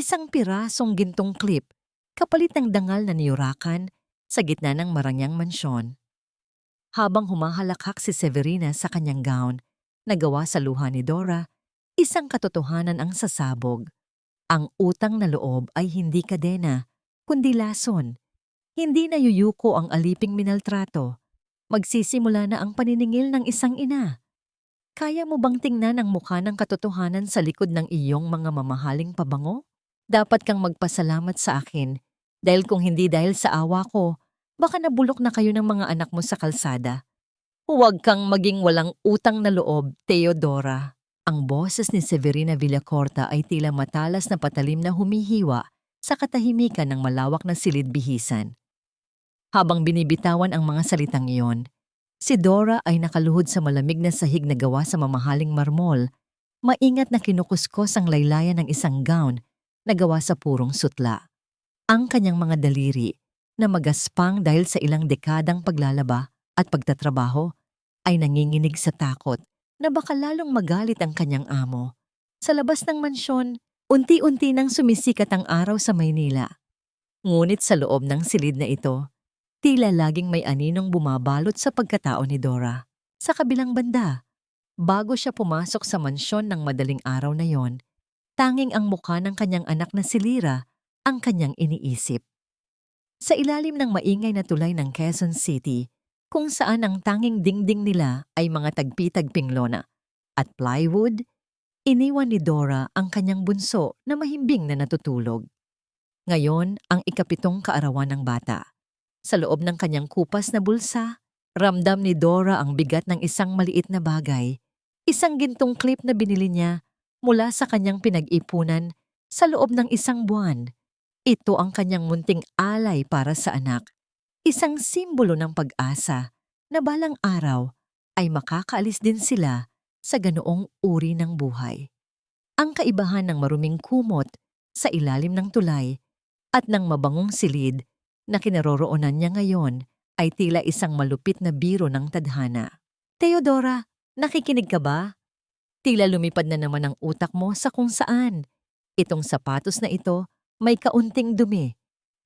isang pirasong gintong clip kapalit ng dangal na niyurakan sa gitna ng marangyang mansyon. Habang humahalakhak si Severina sa kanyang gown na gawa sa luha ni Dora, isang katotohanan ang sasabog. Ang utang na loob ay hindi kadena, kundi lason. Hindi na yuyuko ang aliping minaltrato. Magsisimula na ang paniningil ng isang ina. Kaya mo bang tingnan ang mukha ng katotohanan sa likod ng iyong mga mamahaling pabango? Dapat kang magpasalamat sa akin dahil kung hindi dahil sa awa ko, baka nabulok na kayo ng mga anak mo sa kalsada. Huwag kang maging walang utang na loob, Teodora. Ang boses ni Severina Villacorta ay tila matalas na patalim na humihiwa sa katahimikan ng malawak na silid-bihisan. Habang binibitawan ang mga salitang iyon, si Dora ay nakaluhod sa malamig na sahig na gawa sa mamahaling marmol, maingat na kinukuskos ang laylayan ng isang gown na gawa sa purong sutla. Ang kanyang mga daliri, na magaspang dahil sa ilang dekadang paglalaba at pagtatrabaho, ay nanginginig sa takot na baka lalong magalit ang kanyang amo. Sa labas ng mansyon, unti-unti nang sumisikat ang araw sa Maynila. Ngunit sa loob ng silid na ito, tila laging may aninong bumabalot sa pagkatao ni Dora. Sa kabilang banda, bago siya pumasok sa mansyon ng madaling araw na yon, tanging ang mukha ng kanyang anak na si Lyra ang kanyang iniisip. Sa ilalim ng maingay na tulay ng Quezon City, kung saan ang tanging dingding nila ay mga tagpi-tagping lona at plywood, iniwan ni Dora ang kanyang bunso na mahimbing na natutulog. Ngayon ang ikapitong kaarawan ng bata. Sa loob ng kanyang kupas na bulsa, ramdam ni Dora ang bigat ng isang maliit na bagay, isang gintong clip na binili niya mula sa kanyang pinag-ipunan sa loob ng isang buwan. Ito ang kanyang munting alay para sa anak, isang simbolo ng pag-asa na balang araw ay makakaalis din sila sa ganoong uri ng buhay. Ang kaibahan ng maruming kumot sa ilalim ng tulay at ng mabangong silid na kinaroroonan niya ngayon ay tila isang malupit na biro ng tadhana. Teodora, nakikinig ka ba? Tila lumipad na naman ang utak mo sa kung saan. Itong sapatos na ito may kaunting dumi.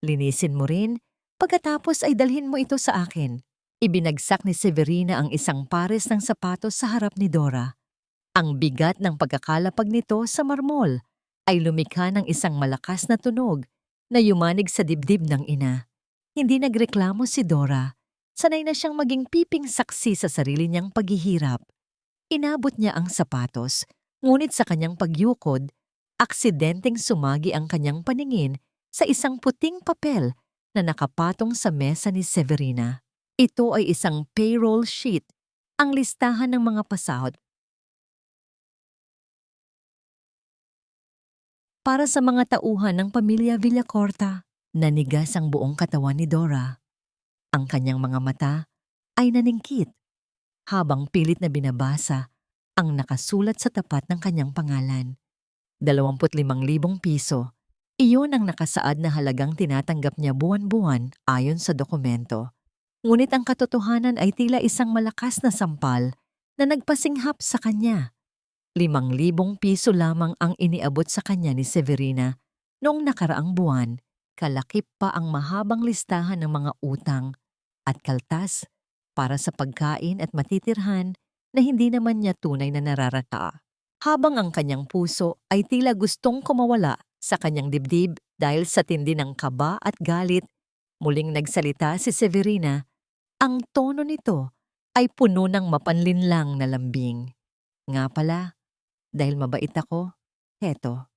Linisin mo rin, pagkatapos ay dalhin mo ito sa akin. Ibinagsak ni Severina ang isang pares ng sapatos sa harap ni Dora. Ang bigat ng pagkakalapag nito sa marmol ay lumikha ng isang malakas na tunog na yumanig sa dibdib ng ina. Hindi nagreklamo si Dora. Sanay na siyang maging piping saksi sa sarili niyang paghihirap. Inabot niya ang sapatos, ngunit sa kanyang pagyukod, aksidenteng sumagi ang kanyang paningin sa isang puting papel na nakapatong sa mesa ni Severina. Ito ay isang payroll sheet, ang listahan ng mga pasahod para sa mga tauhan ng pamilya Villacorta. Nanigas ang buong katawan ni Dora. Ang kanyang mga mata ay naningkit habang pilit na binabasa ang nakasulat sa tapat ng kanyang pangalan. 25,000 piso. Iyon ang nakasaad na halagang tinatanggap niya buwan-buwan ayon sa dokumento. Ngunit ang katotohanan ay tila isang malakas na sampal na nagpasinghap sa kanya. 5,000 piso lamang ang iniabot sa kanya ni Severina noong nakaraang buwan. Kalakip pa ang mahabang listahan ng mga utang at kaltas para sa pagkain at matitirhan na hindi naman niya tunay na nararata. Habang ang kanyang puso ay tila gustong kumawala sa kanyang dibdib dahil sa tindi ng kaba at galit, muling nagsalita si Severina. Ang tono nito ay puno ng mapanlinlang na lambing. Nga pala, dahil mabait ako, heto.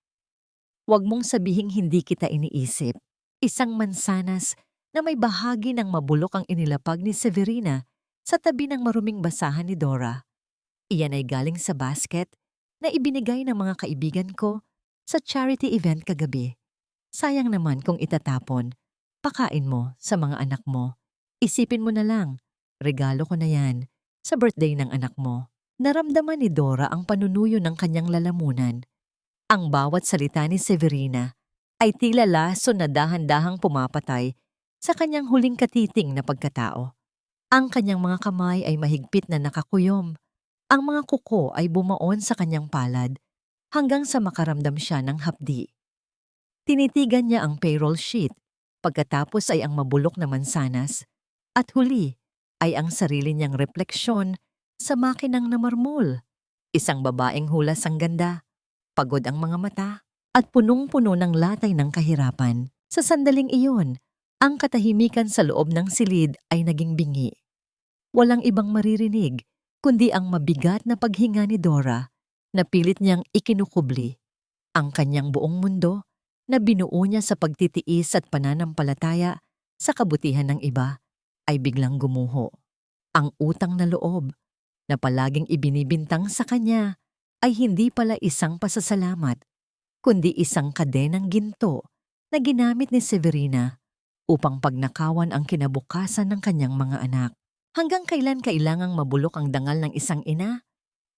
Huwag mong sabihing hindi kita iniisip. Isang mansanas na may bahagi ng mabulok ang inilapag ni Severina sa tabi ng maruming basahan ni Dora. Iyan ay galing sa basket na ibinigay ng mga kaibigan ko sa charity event kagabi. Sayang naman kung itatapon. Pakain mo sa mga anak mo. Isipin mo na lang, regalo ko na yan sa birthday ng anak mo. Naramdaman ni Dora ang panunuyo ng kanyang lalamunan. Ang bawat salita ni Severina ay tila laso na dahan-dahang pumapatay sa kanyang huling katiting na pagkatao. Ang kanyang mga kamay ay mahigpit na nakakuyom. Ang mga kuko ay bumaon sa kanyang palad hanggang sa makaramdam siya ng hapdi. Tinitigan niya ang payroll sheet, pagkatapos ay ang mabulok na mansanas, at huli ay ang sarili niyang refleksyon sa makinang namarmol. Isang babaeng hulas ang ganda, pagod ang mga mata, at punong-puno ng latay ng kahirapan. Sa sandaling iyon, ang katahimikan sa loob ng silid ay naging bingi. Walang ibang maririnig, kundi ang mabigat na paghinga ni Dora na pilit niyang ikinukubli. Ang kanyang buong mundo na binuo niya sa pagtitiis at pananampalataya sa kabutihan ng iba ay biglang gumuho. Ang utang na loob na palaging ibinibintang sa kanya ay hindi pala isang pasasalamat, kundi isang kadenang ginto na ginamit ni Severina upang pagnakawan ang kinabukasan ng kanyang mga anak. Hanggang kailan kailangang mabulok ang dangal ng isang ina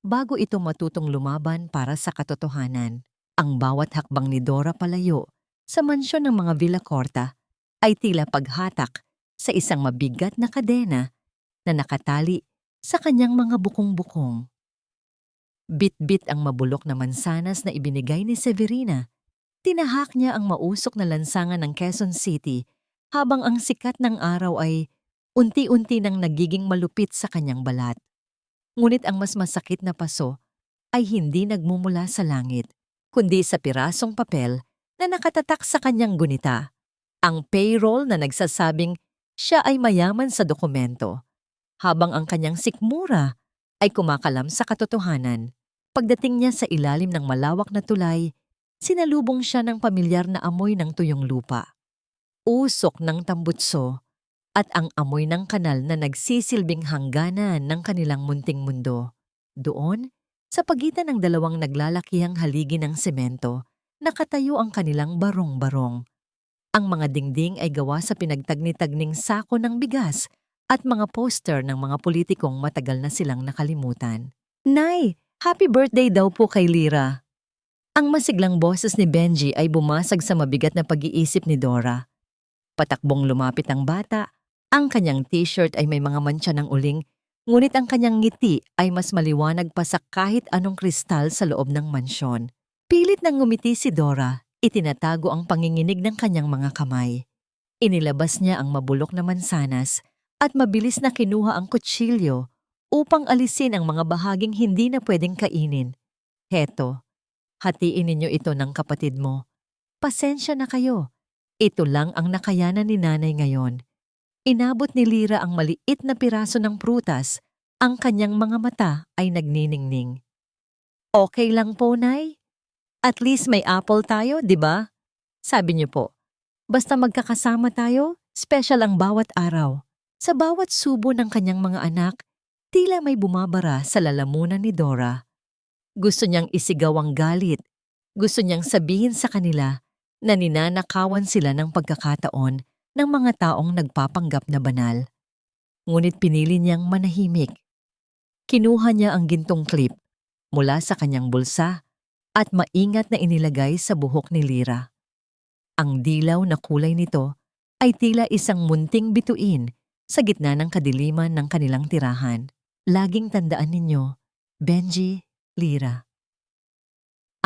bago ito matutong lumaban para sa katotohanan? Ang bawat hakbang ni Dora palayo sa mansyon ng mga Villacorta ay tila paghatak sa isang mabigat na kadena na nakatali sa kanyang mga bukong-bukong. Bit-bit ang mabulok na mansanas na ibinigay ni Severina. Tinahak niya ang mausok na lansangan ng Quezon City habang ang sikat ng araw ay unti-unti nang nagiging malupit sa kanyang balat. Ngunit ang mas masakit na paso ay hindi nagmumula sa langit, kundi sa pirasong papel na nakatatak sa kanyang gunita. Ang payroll na nagsasabing siya ay mayaman sa dokumento, habang ang kanyang sikmura ay kumakalam sa katotohanan. Pagdating niya sa ilalim ng malawak na tulay, sinalubong siya ng pamilyar na amoy ng tuyong lupa, usok ng tambutso, at ang amoy ng kanal na nagsisilbing hangganan ng kanilang munting mundo. Doon, sa pagitan ng dalawang naglalakihang haligi ng semento, nakatayo ang kanilang barong-barong. Ang mga dingding ay gawa sa pinagtagni-tagning sako ng bigas at mga poster ng mga politikong matagal na silang nakalimutan. "Nay, happy birthday daw po kay Lyra." Ang masiglang boses ni Benji ay bumasag sa mabigat na pag-iisip ni Dora. Patakbong lumapit ang bata. Ang kanyang t-shirt ay may mga mantsa ng uling, ngunit ang kanyang ngiti ay mas maliwanag pa sa kahit anong kristal sa loob ng mansyon. Pilit nang ngumiti si Dora, itinatago ang panginginig ng kanyang mga kamay. Inilabas niya ang mabulok na mansanas at mabilis na kinuha ang kutsilyo upang alisin ang mga bahaging hindi na pwedeng kainin. "Heto, hatiin ninyo ito ng kapatid mo. Pasensya na kayo. Ito lang ang nakayanan ni nanay ngayon." Inabot ni Lyra ang maliit na piraso ng prutas. Ang kanyang mga mata ay nagniningning. "Okay lang po, Nay. At least may apple tayo, di ba? Sabi niyo po, basta magkakasama tayo, special ang bawat araw." Sa bawat subo ng kanyang mga anak, tila may bumabara sa lalamunan ni Dora. Gusto niyang isigaw ang galit. Gusto niyang sabihin sa kanila na ninanakawan sila ng pagkakataon ng mga taong nagpapanggap na banal. Ngunit pinili niyang manahimik. Kinuha niya ang gintong clip mula sa kanyang bulsa at maingat na inilagay sa buhok ni Lyra. Ang dilaw na kulay nito ay tila isang munting bituin sa gitna ng kadiliman ng kanilang tirahan. Laging tandaan ninyo, Benji, Lyra.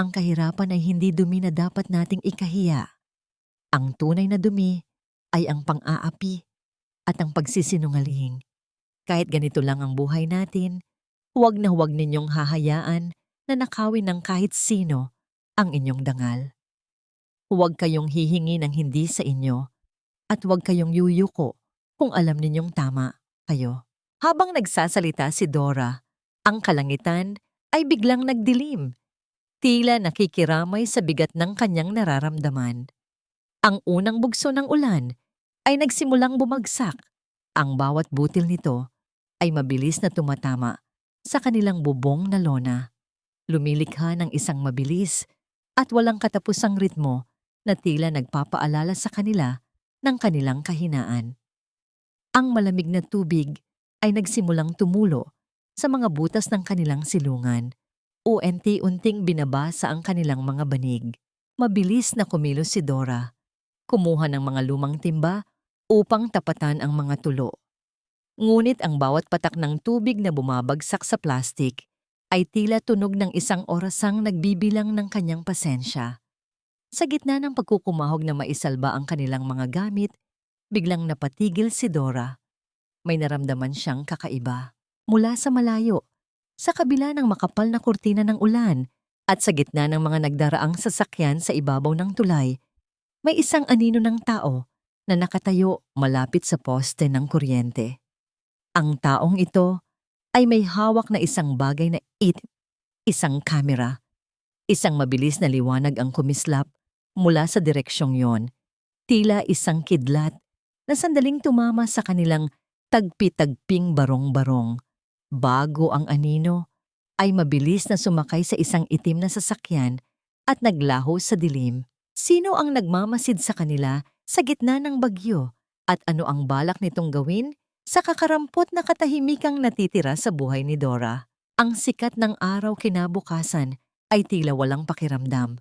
Ang kahirapan ay hindi dumi na dapat nating ikahiya. Ang tunay na dumi ay ang pang-aapi at ang pagsisinungaling. Kahit ganito lang ang buhay natin, huwag na huwag ninyong hahayaan na nakawin ng kahit sino ang inyong dangal. Huwag kayong hihingi ng hindi sa inyo at huwag kayong yuyuko kung alam ninyong tama kayo. Habang nagsasalita si Dora, ang kalangitan ay biglang nagdilim. Tila nakikiramay sa bigat ng kanyang nararamdaman. Ang unang bugso ng ulan ay nagsimulang bumagsak. Ang bawat butil nito ay mabilis na tumatama sa kanilang bubong na lona. Lumilikha ng isang mabilis at walang katapusang ritmo na tila nagpapaalala sa kanila ng kanilang kahinaan. Ang malamig na tubig ay nagsimulang tumulo sa mga butas ng kanilang silungan. Unti-unting binabasa ang kanilang mga banig. Mabilis na kumilos si Dora. Kumuha ng mga lumang timba upang tapatan ang mga tulo. Ngunit ang bawat patak ng tubig na bumabagsak sa plastik ay tila tunog ng isang orasang nagbibilang ng kanyang pasensya. Sa gitna ng pagkukumahog na maisalba ang kanilang mga gamit, biglang napatigil si Dora. May naramdaman siyang kakaiba. Mula sa malayo, sa kabila ng makapal na kurtina ng ulan at sa gitna ng mga nagdaraang sasakyan sa ibabaw ng tulay, may isang anino ng tao na nakatayo malapit sa poste ng kuryente. Ang taong ito ay may hawak na isang bagay na isang kamera. Isang mabilis na liwanag ang kumislap mula sa direksyong yon, tila isang kidlat na sandaling tumama sa kanilang tagpi-tagping barong-barong. Bago ang anino, ay mabilis na sumakay sa isang itim na sasakyan at naglaho sa dilim. Sino ang nagmamasid sa kanila sa gitna ng bagyo at ano ang balak nitong gawin sa kakarampot na katahimikang natitira sa buhay ni Dora? Ang sikat ng araw kinabukasan ay tila walang pakiramdam.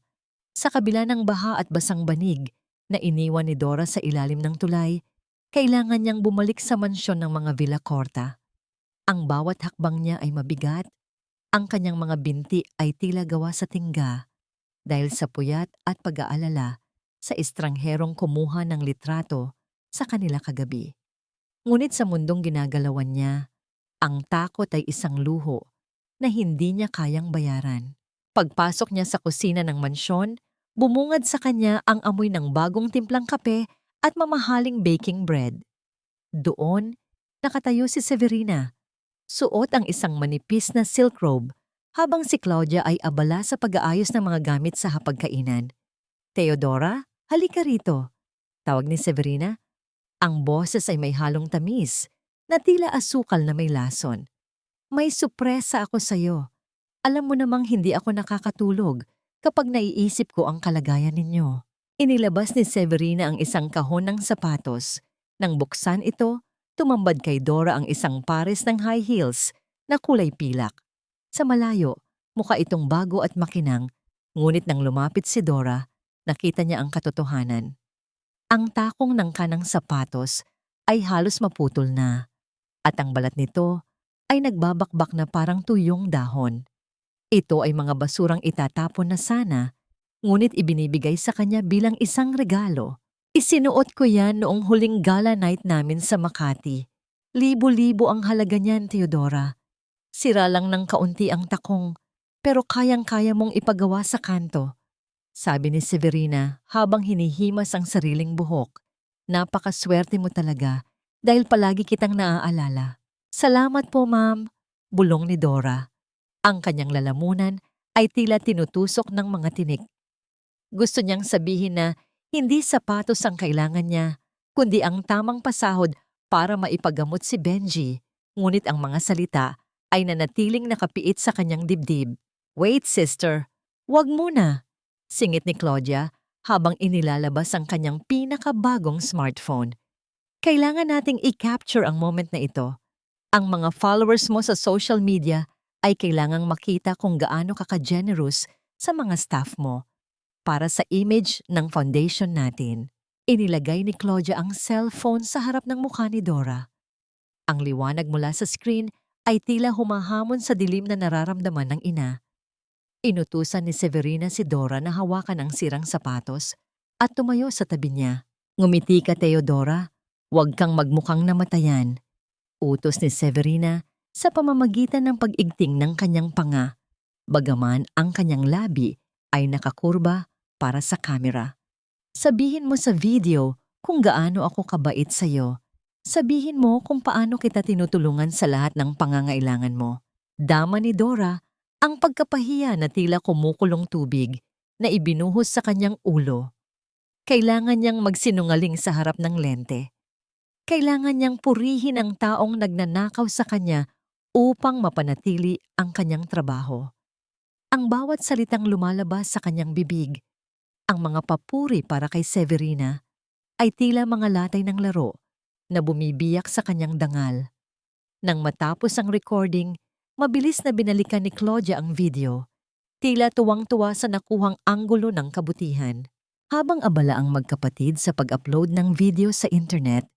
Sa kabila ng baha at basang banig na iniwan ni Dora sa ilalim ng tulay, kailangan niyang bumalik sa mansyon ng mga Villa Corta. Ang bawat hakbang niya ay mabigat, ang kanyang mga binti ay tila gawa sa tingga dahil sa puyat at pag-aalala sa estrangherong kumuha ng litrato sa kanila kagabi. Ngunit sa mundong ginagalawan niya, ang takot ay isang luho na hindi niya kayang bayaran. Pagpasok niya sa kusina ng mansyon, bumungad sa kanya ang amoy ng bagong timplang kape at mamahaling baking bread. Doon, nakatayo si Severina. Suot ang isang manipis na silk robe habang si Claudia ay abala sa pag-aayos ng mga gamit sa hapagkainan. "Theodora, halika rito," tawag ni Severina. Ang boses ay may halong tamis na tila asukal na may lason. "May supresa ako sa'yo. Alam mo namang hindi ako nakakatulog kapag naiisip ko ang kalagayan ninyo." Inilabas ni Severina ang isang kahon ng sapatos. Nang buksan ito, tumambad kay Dora ang isang pares ng high heels na kulay pilak. Sa malayo, mukha itong bago at makinang, ngunit nang lumapit si Dora, nakita niya ang katotohanan. Ang takong ng kanang sapatos ay halos maputol na, at ang balat nito ay nagbabakbak na parang tuyong dahon. Ito ay mga basurang itatapon na sana, ngunit ibinibigay sa kanya bilang isang regalo. "Isinuot ko yan noong huling gala night namin sa Makati. Libo-libo ang halaga niyan, Theodora. Sira lang ng kaunti ang takong, pero kayang-kaya mong ipagawa sa kanto," sabi ni Severina habang hinihimas ang sariling buhok. "Napakaswerte mo talaga dahil palagi kitang naaalala." "Salamat po, ma'am," bulong ni Dora. Ang kanyang lalamunan ay tila tinutusok ng mga tinik. Gusto niyang sabihin na hindi sapatos ang kailangan niya, kundi ang tamang pasahod para maipagamot si Benji. Ngunit ang mga salita ay nanatiling nakapiit sa kanyang dibdib. "Wait, sister. Wag muna," singit ni Claudia habang inilalabas ang kanyang pinakabagong smartphone. "Kailangan nating i-capture ang moment na ito. Ang mga followers mo sa social media ay kailangang makita kung gaano ka-generous sa mga staff mo para sa image ng foundation natin." Inilagay ni Claudia ang cellphone sa harap ng mukha ni Dora. Ang liwanag mula sa screen ay tila humahamon sa dilim na nararamdaman ng ina. Inutusan ni Severina si Dora na hawakan ang sirang sapatos at tumayo sa tabi niya. "Ngumiti ka, Theodora. Huwag kang magmukhang namatayan," utos ni Severina sa pamamagitan ng pag-igting ng kanyang panga, bagaman ang kanyang labi ay nakakurba para sa kamera. "Sabihin mo sa video kung gaano ako kabait sa'yo. Sabihin mo kung paano kita tinutulungan sa lahat ng pangangailangan mo." Dama ni Dora ang pagkapahiya na tila kumukulong tubig na ibinuhos sa kanyang ulo. Kailangan niyang magsinungaling sa harap ng lente. Kailangan niyang purihin ang taong nagnanakaw sa kanya upang mapanatili ang kanyang trabaho. Ang bawat salitang lumalabas sa kanyang bibig, ang mga papuri para kay Severina, ay tila mga latay ng laro na bumibiyak sa kanyang dangal. Nang matapos ang recording, mabilis na binalikan ni Claudia ang video, tila tuwang-tuwa sa nakuhang anggulo ng kabutihan. Habang abala ang magkapatid sa pag-upload ng video sa internet,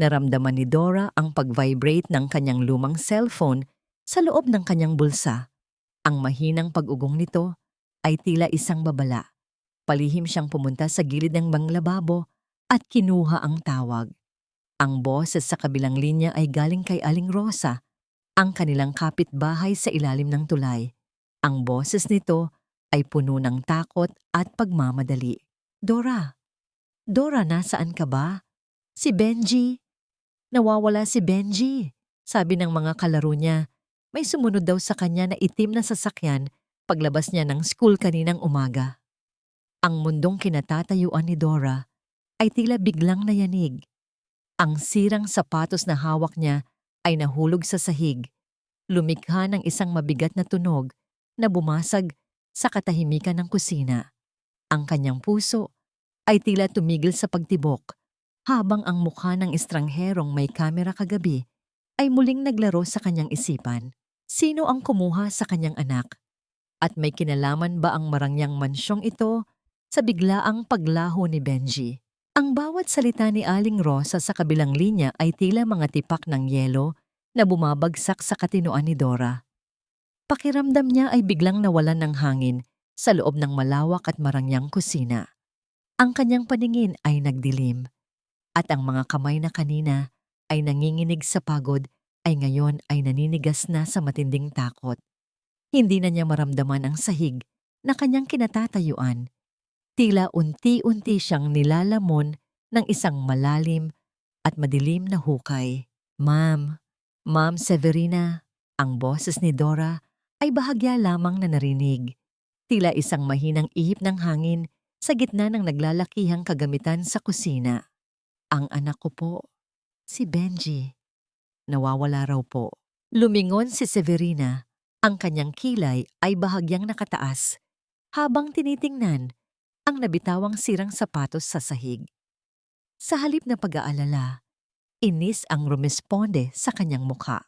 naramdaman ni Dora ang pag-vibrate ng kanyang lumang cellphone sa loob ng kanyang bulsa. Ang mahinang pag-ugong nito ay tila isang babala. Palihim siyang pumunta sa gilid ng banglababo at kinuha ang tawag. Ang boses sa kabilang linya ay galing kay Aling Rosa, ang kanilang kapitbahay sa ilalim ng tulay. Ang boses nito ay puno ng takot at pagmamadali. Dora! Dora, nasaan ka ba? Si Benji! Nawawala si Benji! Sabi ng mga kalaro niya. May sumunod daw sa kanya na itim na sasakyan paglabas niya ng school kaninang umaga. Ang mundong kinatatayuan ni Dora ay tila biglang nayanig. Ang sirang sapatos na hawak niya ay nahulog sa sahig. Lumikha ng isang mabigat na tunog na bumasag sa katahimikan ng kusina. Ang kanyang puso ay tila tumigil sa pagtibok habang ang mukha ng estrangherong may kamera kagabi ay muling naglaro sa kanyang isipan. Sino ang kumuha sa kanyang anak? At may kinalaman ba ang marangyang mansyong ito sa biglaang paglaho ni Benji? Ang bawat salita ni Aling Rosa sa kabilang linya ay tila mga tipak ng yelo na bumabagsak sa katinoan ni Dora. Pakiramdam niya ay biglang nawalan ng hangin sa loob ng malawak at marangyang kusina. Ang kanyang paningin ay nagdilim at ang mga kamay na kanina ay nanginginig sa pagod ay ngayon ay naninigas na sa matinding takot. Hindi na niya maramdaman ang sahig na kanyang kinatatayuan. Tila unti-unti siyang nilalamon ng isang malalim at madilim na hukay. Ma'am, Ma'am Severina, ang boses ni Dora ay bahagya lamang na narinig. Tila isang mahinang ihip ng hangin sa gitna ng naglalakihang kagamitan sa kusina. Ang anak ko po, si Benji. Nawawala raw po. Lumingon si Severina. Ang kanyang kilay ay bahagyang nakataas habang tinitingnan ang nabitawang sirang sapatos sa sahig. Sa halip na pag-aalala, inis ang rumesponde sa kanyang mukha.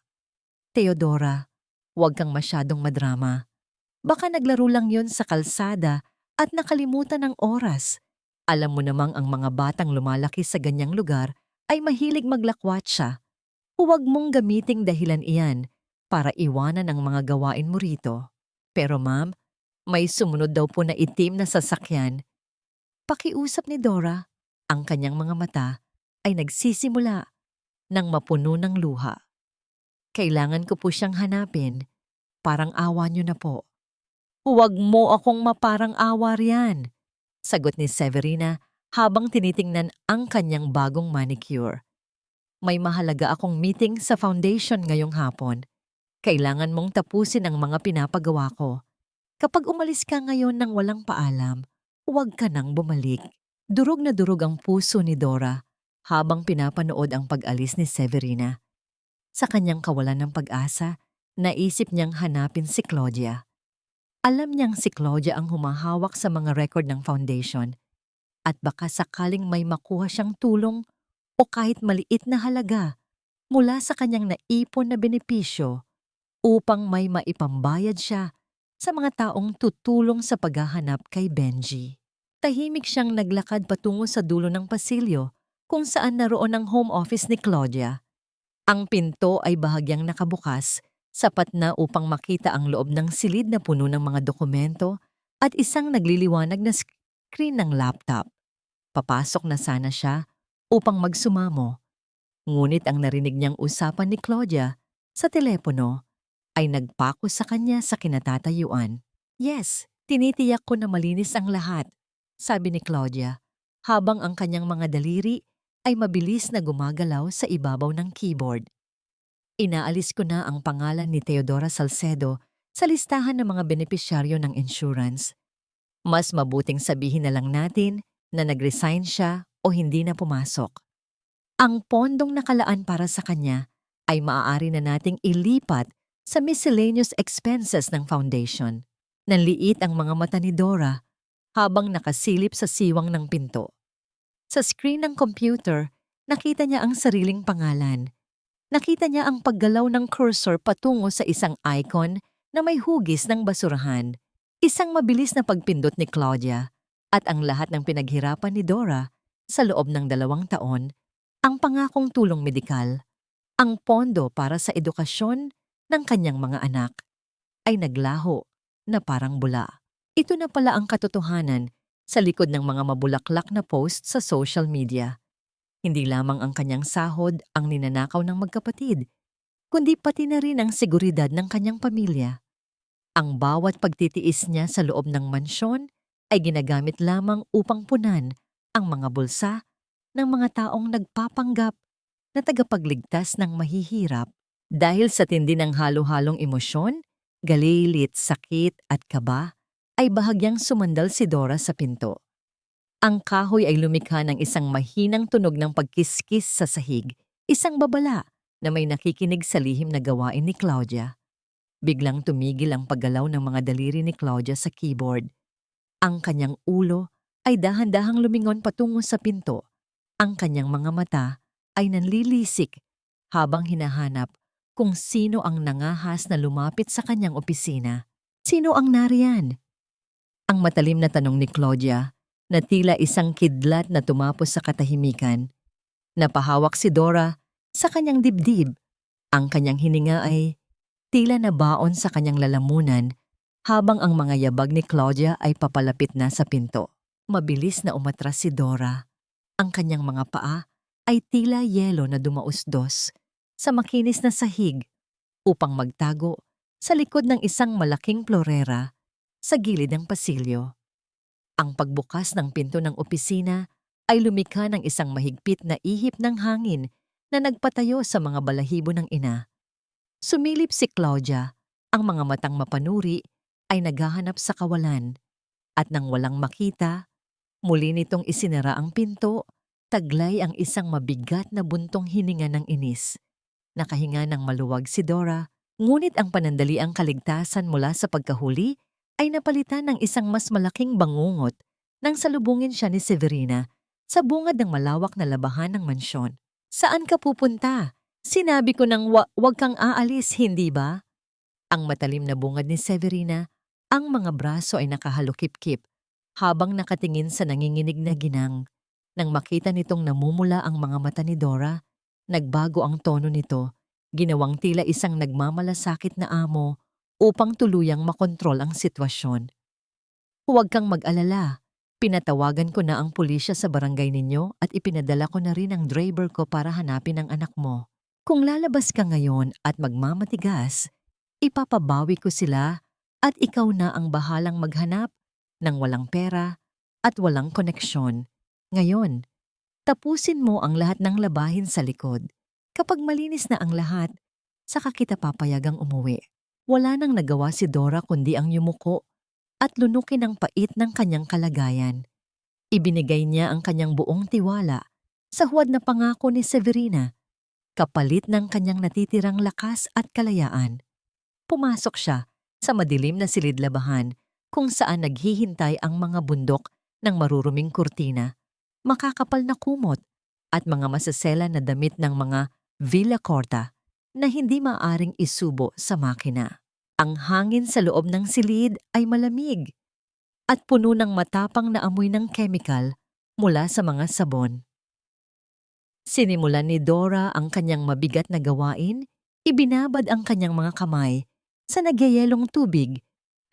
Theodora, huwag kang masyadong madrama. Baka naglaro lang yon sa kalsada at nakalimutan ng oras. Alam mo namang ang mga batang lumalaki sa ganyang lugar ay mahilig maglakwatsa. Huwag mong gamiting dahilan iyan para iwanan ang mga gawain mo rito. Pero ma'am, may sumunod daw po na itim na sasakyan. Pakiusap ni Dora, ang kanyang mga mata ay nagsisimula ng mapuno ng luha. Kailangan ko po siyang hanapin. Parang awa niyo na po. Huwag mo akong maparang awa riyan, sagot ni Severina habang tinitingnan ang kanyang bagong manicure. May mahalaga akong meeting sa foundation ngayong hapon. Kailangan mong tapusin ang mga pinapagawa ko. Kapag umalis ka ngayon ng walang paalam, huwag ka nang bumalik. Durog na durog ang puso ni Dora habang pinapanood ang pag-alis ni Severina. Sa kanyang kawalan ng pag-asa, naisip niyang hanapin si Claudia. Alam niyang si Claudia ang humahawak sa mga record ng foundation at baka sakaling may makuha siyang tulong o kahit maliit na halaga mula sa kanyang naipon na benepisyo upang may maipambayad siya sa mga taong tutulong sa paghahanap kay Benji. Tahimik siyang naglakad patungo sa dulo ng pasilyo kung saan naroon ang home office ni Claudia. Ang pinto ay bahagyang nakabukas, sapat na upang makita ang loob ng silid na puno ng mga dokumento at isang nagliliwanag na screen ng laptop. Papasok na sana siya upang magsumamo. Ngunit ang narinig niyang usapan ni Claudia sa telepono ay nagpako sa kanya sa kinatatayuan. Yes, tinitiyak ko na malinis ang lahat, sabi ni Claudia, habang ang kanyang mga daliri ay mabilis na gumagalaw sa ibabaw ng keyboard. Inaalis ko na ang pangalan ni Theodora Salcedo sa listahan ng mga benepisyaryo ng insurance. Mas mabuting sabihin na lang natin na nag-resign siya o hindi na pumasok. Ang pondong nakalaan para sa kanya ay maaari na nating ilipat sa miscellaneous expenses ng foundation. Nanliit ang mga mata ni Dora habang nakasilip sa siwang ng pinto. Sa screen ng computer, nakita niya ang sariling pangalan. Nakita niya ang paggalaw ng cursor patungo sa isang icon na may hugis ng basurahan. Isang mabilis na pagpindot ni Claudia at ang lahat ng pinaghirapan ni Dora sa loob ng 2 taon, ang pangakong tulong medikal, ang pondo para sa edukasyon ng kanyang mga anak, ay naglaho na parang bula. Ito na pala ang katotohanan sa likod ng mga mabulaklak na post sa social media. Hindi lamang ang kanyang sahod ang ninanakaw ng magkapatid, kundi pati na rin ang seguridad ng kanyang pamilya. Ang bawat pagtitiis niya sa loob ng mansyon ay ginagamit lamang upang punan ang mga bulsa ng mga taong nagpapanggap na tagapagligtas ng mahihirap. Dahil sa tindi ng halo-halong emosyon, galit, sakit at kaba, ay bahagyang sumandal si Dora sa pinto. Ang kahoy ay lumikha ng isang mahinang tunog ng pagkiskis sa sahig, isang babala na may nakikinig sa lihim na gawain ni Claudia. Biglang tumigil ang paggalaw ng mga daliri ni Claudia sa keyboard. Ang kanyang ulo ay dahan-dahang lumingon patungo sa pinto. Ang kanyang mga mata ay nanlilisik habang hinahanap kung sino ang nangahas na lumapit sa kanyang opisina. Sino ang nariyan? Ang matalim na tanong ni Claudia na tila isang kidlat na tumapos sa katahimikan. Napahawak si Dora sa kanyang dibdib. Ang kanyang hininga ay tila nabaon sa kanyang lalamunan habang ang mga yabag ni Claudia ay papalapit na sa pinto. Mabilis na umatras si Dora. Ang kanyang mga paa ay tila yelo na dumausdos sa makinis na sahig upang magtago sa likod ng isang malaking florera sa gilid ng pasilyo. Ang pagbukas ng pinto ng opisina ay lumikha ng isang mahigpit na ihip ng hangin na nagpatayo sa mga balahibo ng ina. Sumilip si Claudia, ang mga matang mapanuri ay naghahanap sa kawalan, at nang walang makita, muli nitong isinara ang pinto, taglay ang isang mabigat na buntong hininga ng inis. Nakahinga ng maluwag si Dora, ngunit ang panandaliang kaligtasan mula sa pagkahuli ay napalitan ng isang mas malaking bangungot nang salubungin siya ni Severina sa bungad ng malawak na labahan ng mansyon. "Saan ka pupunta? Sinabi ko nang wag kang aalis, hindi ba?" Ang matalim na bungad ni Severina, ang mga braso ay nakahalukip-kip habang nakatingin sa nanginginig na ginang. Nang makita nitong namumula ang mga mata ni Dora, nagbago ang tono nito, ginawang tila isang nagmamalasakit na amo upang tuluyang makontrol ang sitwasyon. "Huwag kang mag-alala. Pinatawagan ko na ang pulisya sa barangay ninyo at ipinadala ko na rin ang driver ko para hanapin ang anak mo. Kung lalabas ka ngayon at magmamatigas, ipapabawi ko sila at ikaw na ang bahalang maghanap ng walang pera at walang koneksyon. Ngayon, tapusin mo ang lahat ng labahin sa likod. Kapag malinis na ang lahat, saka kita papayagang umuwi." Wala nang nagawa si Dora kundi ang yumuko at lunukin ang pait ng kanyang kalagayan. Ibinigay niya ang kanyang buong tiwala sa huwad na pangako ni Severina, kapalit ng kanyang natitirang lakas at kalayaan. Pumasok siya sa madilim na silid-labahan kung saan naghihintay ang mga bundok ng maruruming kurtina, makakapal na kumot at mga masasela na damit ng mga Villa Corta na hindi maaring isubo sa makina. Ang hangin sa loob ng silid ay malamig at puno ng matapang na amoy ng chemical mula sa mga sabon. Sinimulan ni Dora ang kanyang mabigat na gawain, ibinabad ang kanyang mga kamay sa nagyayelong tubig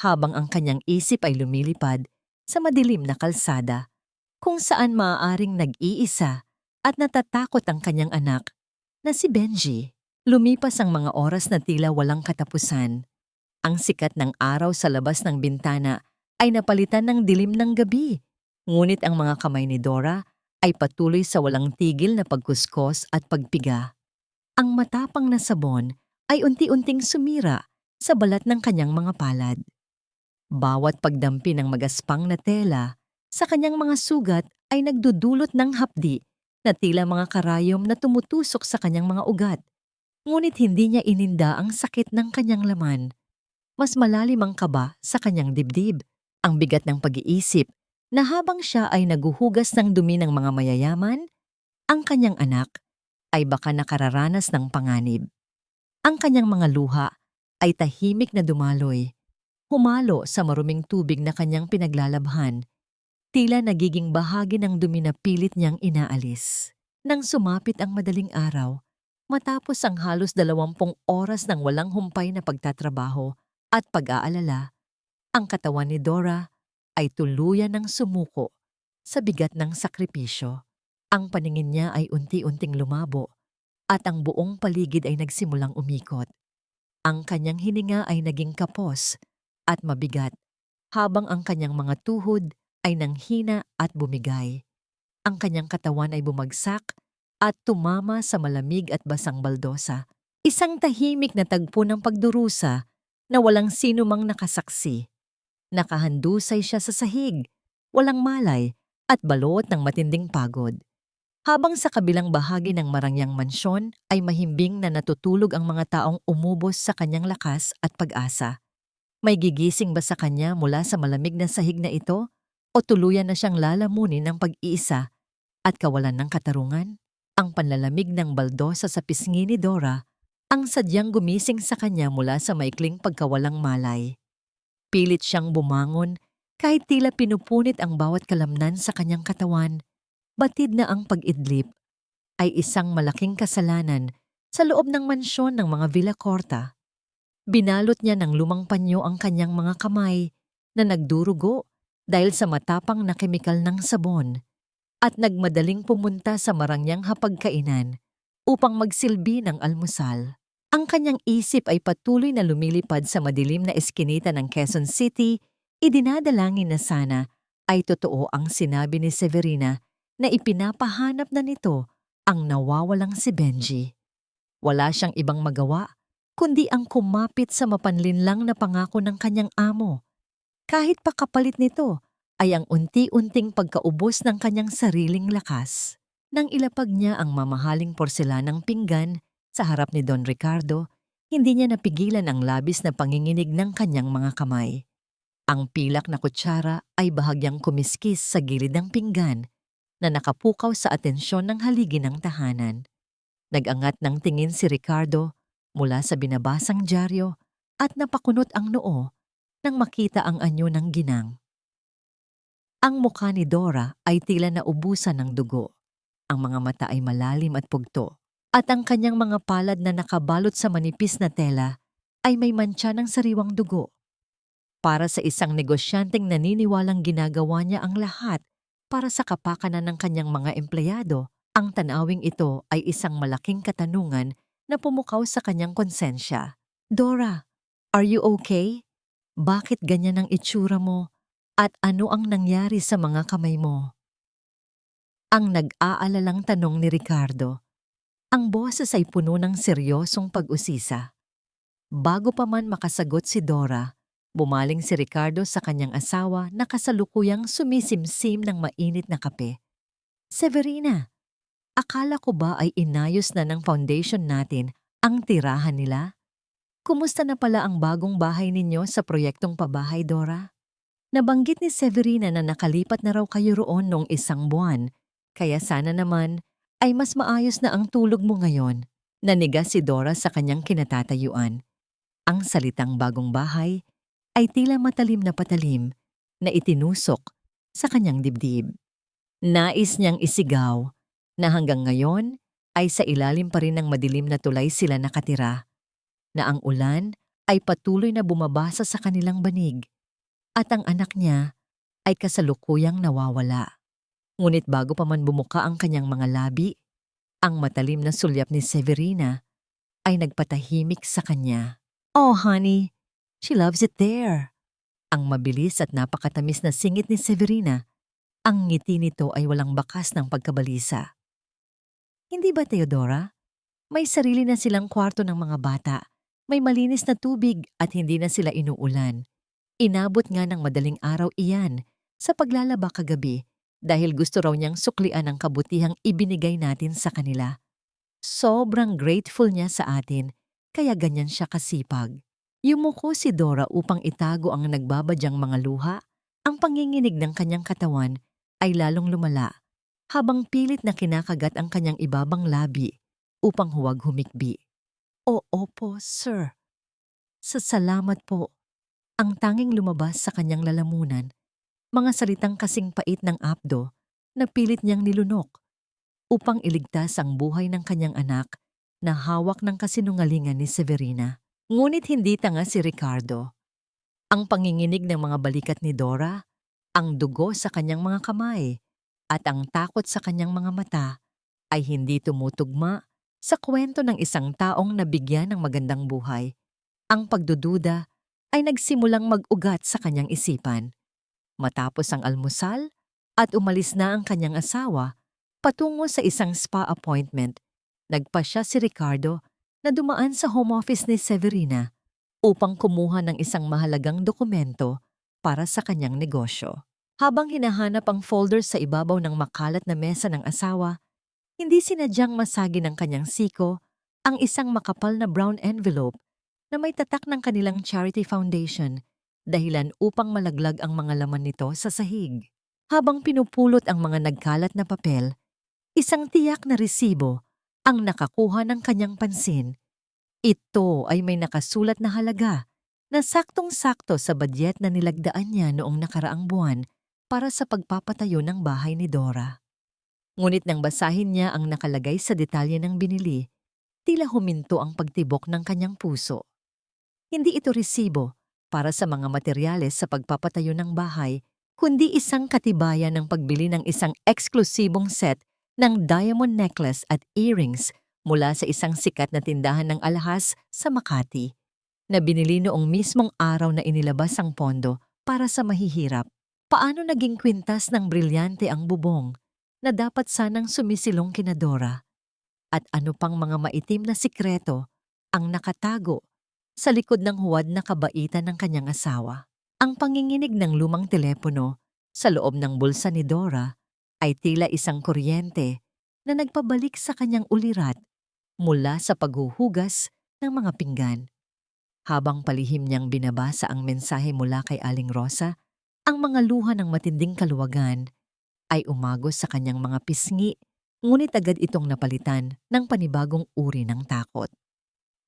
habang ang kanyang isip ay lumilipad sa madilim na kalsada kung saan maaaring nag-iisa at natatakot ang kanyang anak na si Benji. Lumipas ang mga oras na tila walang katapusan. Ang sikat ng araw sa labas ng bintana ay napalitan ng dilim ng gabi, ngunit ang mga kamay ni Dora ay patuloy sa walang tigil na pagkuskos at pagpiga. Ang matapang na sabon ay unti-unting sumira sa balat ng kanyang mga palad. Bawat pagdampi ng magaspang na tela sa kanyang mga sugat ay nagdudulot ng hapdi na tila mga karayom na tumutusok sa kanyang mga ugat. Ngunit hindi niya ininda ang sakit ng kanyang laman. Mas malalim ang kaba sa kanyang dibdib, ang bigat ng pag-iisip na habang siya ay naguhugas ng dumi ng mga mayayaman, ang kanyang anak ay baka nakararanas ng panganib. Ang kanyang mga luha ay tahimik na dumaloy, humalo sa maruming tubig na kanyang pinaglalabhan, tila nagiging bahagi ng dumi na pilit niyang inaalis. Nang sumapit ang madaling araw, matapos ang halos 20 oras ng walang humpay na pagtatrabaho at pag-aalala, ang katawan ni Dora ay tuluyan ng sumuko sa bigat ng sakripisyo. Ang paningin niya ay unti-unting lumabo at ang buong paligid ay nagsimulang umikot. Ang kanyang hininga ay naging kapos at mabigat habang ang kanyang mga tuhod ay nanghina at bumigay. Ang kanyang katawan ay bumagsak at tumama sa malamig at basang baldosa. Isang tahimik na tagpo ng pagdurusa na walang sino mang nakasaksi. Nakahandusay siya sa sahig, walang malay at balot ng matinding pagod. Habang sa kabilang bahagi ng marangyang mansyon ay mahimbing na natutulog ang mga taong umubos sa kanyang lakas at pag-asa. May gigising ba sa kanya mula sa malamig na sahig na ito o tuluyan na siyang lalamunin ng pag-iisa at kawalan ng katarungan? Ang panlalamig ng baldosa sa pisngi ni Dora ang sadyang gumising sa kanya mula sa maikling pagkawalang malay. Pilit siyang bumangon kahit tila pinupunit ang bawat kalamnan sa kanyang katawan. Batid na ang pag-idlip ay isang malaking kasalanan sa loob ng mansyon ng mga Villacorta. Binalot niya ng lumang panyo ang kanyang mga kamay na nagdurugo dahil sa matapang na kemikal ng sabon at nagmadaling pumunta sa marangyang hapagkainan upang magsilbi ng almusal. Ang kanyang isip ay patuloy na lumilipad sa madilim na eskinita ng Quezon City. Idinadalangin na sana ay totoo ang sinabi ni Severina na ipinapahanap na nito ang nawawalang si Benji. Wala siyang ibang magawa kundi ang kumapit sa mapanlinlang na pangako ng kanyang amo. Kahit pa kapalit nito ay ang unti-unting pagkaubos ng kanyang sariling lakas. Nang ilapag niya ang mamahaling porselanang pinggan sa harap ni Don Ricardo, hindi niya napigilan ang labis na panginginig ng kanyang mga kamay. Ang pilak na kutsara ay bahagyang kumiskis sa gilid ng pinggan na nakapukaw sa atensyon ng haligi ng tahanan. Nag-angat ng tingin si Ricardo mula sa binabasang dyaryo at napakunot ang noo nang makita ang anyo ng ginang. Ang mukha ni Dora ay tila naubusan ng dugo. Ang mga mata ay malalim at pugto, at ang kanyang mga palad na nakabalot sa manipis na tela ay may mantsa ng sariwang dugo. Para sa isang negosyanteng naniniwalang ginagawa niya ang lahat para sa kapakanan ng kanyang mga empleyado, ang tanawing ito ay isang malaking katanungan na pumukaw sa kanyang konsensya. Dora, are you okay? Bakit ganyan ang itsura mo? At ano ang nangyari sa mga kamay mo? Ang nag-aalalang tanong ni Ricardo. Ang boses ay puno ng seryosong pag-usisa. Bago pa man makasagot si Dora, bumaling si Ricardo sa kanyang asawa na kasalukuyang sumisimsim ng mainit na kape. Severina, akala ko ba ay inayos na ng foundation natin ang tirahan nila? Kumusta na pala ang bagong bahay ninyo sa proyektong pabahay, Dora? Nabanggit ni Severina na nakalipat na raw kayo roon noong 1 buwan, kaya sana naman ay mas maayos na ang tulog mo ngayon. Naniga si Dora sa kanyang kinatatayuan. Ang salitang bagong bahay ay tila matalim na patalim na itinusok sa kanyang dibdib. Nais niyang isigaw na hanggang ngayon ay sa ilalim pa rin ng madilim na tulay sila nakatira, na ang ulan ay patuloy na bumabasa sa kanilang banig at ang anak niya ay kasalukuyang nawawala. Ngunit bago pa man bumuka ang kanyang mga labi, ang matalim na sulyap ni Severina ay nagpatahimik sa kanya. Oh honey, she loves it there. Ang mabilis at napakatamis na singit ni Severina, ang ngiti nito ay walang bakas ng pagkabalisa. Hindi ba, Theodora? May sarili na silang kwarto ng mga bata, may malinis na tubig at hindi na sila inuulan. Inabot nga ng madaling araw iyan sa paglalaba kagabi dahil gusto raw niyang suklian ang kabutihang ibinigay natin sa kanila. Sobrang grateful niya sa atin, kaya ganyan siya kasipag. Yumuko si Dora upang itago ang nagbabadyang mga luha. Ang panginginig ng kanyang katawan ay lalong lumala habang pilit na kinakagat ang kanyang ibabang labi upang huwag humikbi. O opo, sir. Salamat po. Ang tanging lumabas sa kanyang lalamunan, mga salitang kasing pait ng apdo na pilit niyang nilunok upang iligtas ang buhay ng kanyang anak na hawak ng kasinungalingan ni Severina. Ngunit hindi tanga si Ricardo. Ang panginginig ng mga balikat ni Dora, ang dugo sa kanyang mga kamay, at ang takot sa kanyang mga mata ay hindi tumutugma sa kwento ng isang taong nabigyan ng magandang buhay. Ang pagdududa ay nagsimulang mag-ugat sa kanyang isipan. Matapos ang almusal at umalis na ang kanyang asawa patungo sa isang spa appointment, nagpasya si Ricardo na dumaan sa home office ni Severina upang kumuha ng isang mahalagang dokumento para sa kanyang negosyo. Habang hinahanap ang folder sa ibabaw ng makalat na mesa ng asawa, hindi sinadyang masagi ng kanyang siko ang isang makapal na brown envelope na may tatak ng kanilang charity foundation, dahilan upang malaglag ang mga laman nito sa sahig. Habang pinupulot ang mga nagkalat na papel, isang tiyak na resibo ang nakakuha ng kanyang pansin. Ito ay may nakasulat na halaga na saktong-sakto sa badyet na nilagdaan niya noong nakaraang buwan para sa pagpapatayo ng bahay ni Dora. Ngunit nang basahin niya ang nakalagay sa detalye ng binili, tila huminto ang pagtibok ng kanyang puso. Hindi ito resibo para sa mga materyales sa pagpapatayo ng bahay, kundi isang katibayan ng pagbili ng isang eksklusibong set ng diamond necklace at earrings mula sa isang sikat na tindahan ng alahas sa Makati, na binili noong mismong araw na inilabas ang pondo para sa mahihirap. Paano naging kwintas ng brilyante ang bubong na dapat sanang sumisilong kina Dora? At ano pang mga maitim na sikreto ang nakatago sa likod ng huwad na kabaitan ng kanyang asawa? Ang panginginig ng lumang telepono sa loob ng bulsa ni Dora ay tila isang kuryente na nagpabalik sa kanyang ulirat mula sa paghuhugas ng mga pinggan. Habang palihim niyang binabasa ang mensahe mula kay Aling Rosa, ang mga luha ng matinding kaluwagan ay umagos sa kanyang mga pisngi, ngunit agad itong napalitan ng panibagong uri ng takot.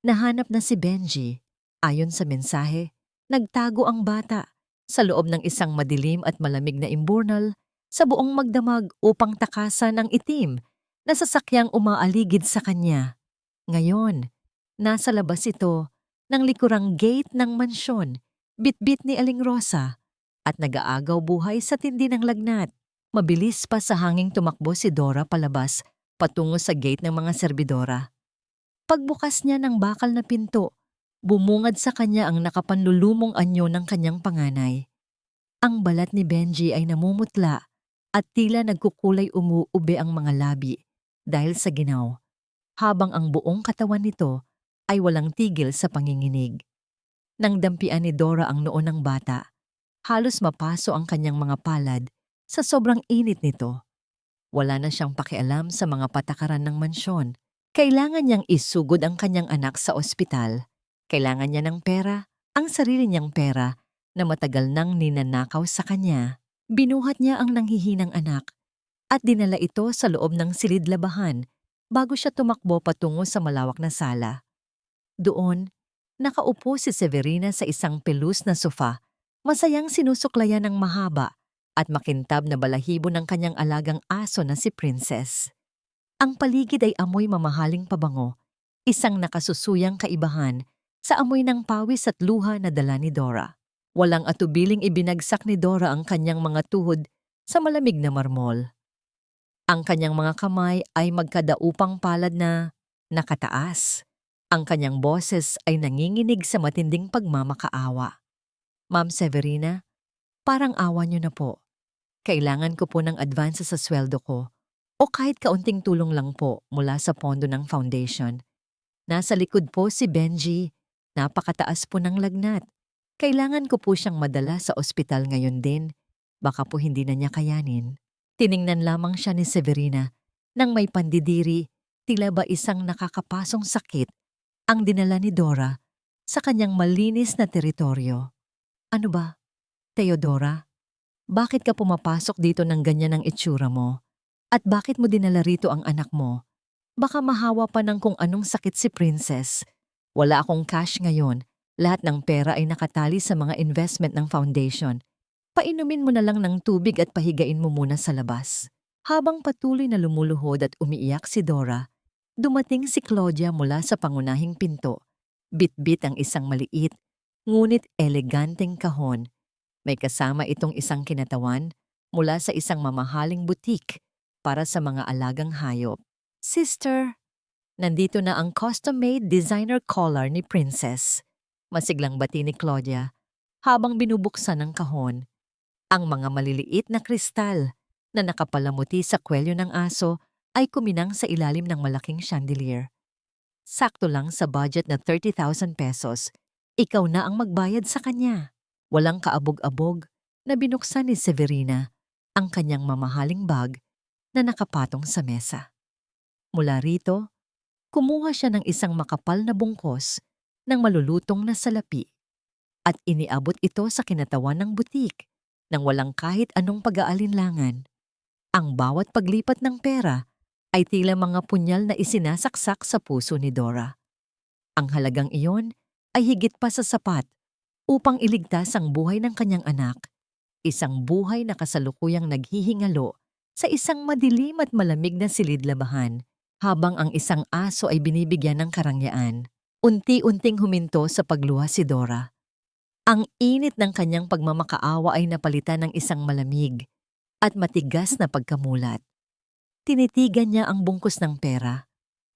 Nahanap na si Benji. Ayon sa mensahe, nagtago ang bata sa loob ng isang madilim at malamig na imburnal sa buong magdamag upang takasan ang itim na sasakyang umaaligid sa kanya. Ngayon, nasa labas ito ng likurang gate ng mansyon, bitbit ni Aling Rosa, at nag-aagaw buhay sa tindi ng lagnat. Mabilis pa sa hanging tumakbo si Dora palabas patungo sa gate ng mga serbidora. Pagbukas niya ng bakal na pinto, bumungad sa kanya ang nakapanlulumong anyo ng kanyang panganay. Ang balat ni Benji ay namumutla at tila nagkukulay umuube ang mga labi dahil sa ginaw, habang ang buong katawan nito ay walang tigil sa panginginig. Nang dampian ni Dora ang noo ng bata, halos mapaso ang kanyang mga palad sa sobrang init nito. Wala na siyang pakialam sa mga patakaran ng mansyon. Kailangan niyang isugod ang kanyang anak sa ospital. Kailangan niya ng pera, ang sarili niyang pera na matagal nang ninanakaw sa kanya. Binuhat niya ang nanghihinang anak at dinala ito sa loob ng silid-labahan bago siya tumakbo patungo sa malawak na sala. Doon, nakaupo si Severina sa isang pelus na sofa, masayang sinusuklayan ng mahaba at makintab na balahibo ng kanyang alagang aso na si Princess. Ang paligid ay amoy mamahaling pabango, isang nakasusuyang kaibahan sa amoy ng pawis at luha na dala ni Dora. Walang atubiling ibinagsak ni Dora ang kanyang mga tuhod sa malamig na marmol. Ang kanyang mga kamay ay magkadaupang palad na nakataas. Ang kanyang boses ay nanginginig sa matinding pagmamakaawa. Ma'am Severina, parang awa niyo na po. Kailangan ko po ng advance sa sweldo ko o kahit kaunting tulong lang po mula sa pondo ng foundation. Nasa likod po si Benji. Napakataas po ng lagnat. Kailangan ko po siyang madala sa ospital ngayon din. Baka po hindi na niya kayanin. Tiningnan lamang siya ni Severina nang may pandidiri, tila ba isang nakakapasong sakit ang dinala ni Dora sa kanyang malinis na teritoryo. Ano ba, Theodora? Bakit ka pumapasok dito ng ganyan ang itsura mo? At bakit mo dinala rito ang anak mo? Baka mahawa pa ng kung anong sakit si Princess. Wala akong cash ngayon. Lahat ng pera ay nakatali sa mga investment ng foundation. Painumin mo na lang ng tubig at pahigain mo muna sa labas. Habang patuloy na lumuluhod at umiiyak si Dora, dumating si Claudia mula sa pangunahing pinto. Bitbit ang isang maliit, ngunit eleganteng kahon May kasama itong isang kinatawan mula sa isang mamahaling butik para sa mga alagang hayop. Sister, nandito na ang custom-made designer collar ni Princess. Masiglang bati ni Claudia habang binubuksan ng kahon. Ang mga maliliit na kristal na nakapalamuti sa kwelyo ng aso ay kuminang sa ilalim ng malaking chandelier. Sakto lang sa budget na 30,000 pesos, ikaw na ang magbayad sa kanya. Walang kaabog-abog na binuksan ni Severina ang kanyang mamahaling bag na nakapatong sa mesa. Mula rito, kumuha siya ng isang makapal na bungkos ng malulutong na salapi at iniabot ito sa kinatawan ng butik nang walang kahit anong pag-aalinlangan. Ang bawat paglipat ng pera ay tila mga punyal na isinasaksak sa puso ni Dora. Ang halagang iyon ay higit pa sa sapat upang iligtas ang buhay ng kanyang anak, isang buhay na kasalukuyang naghihingalo sa isang madilim at malamig na silid-labahan. Habang ang isang aso ay binibigyan ng karangyaan, unti-unting huminto sa pagluha si Dora. Ang init ng kanyang pagmamakaawa ay napalitan ng isang malamig at matigas na pagkamulat. Tinitigan niya ang bungkus ng pera.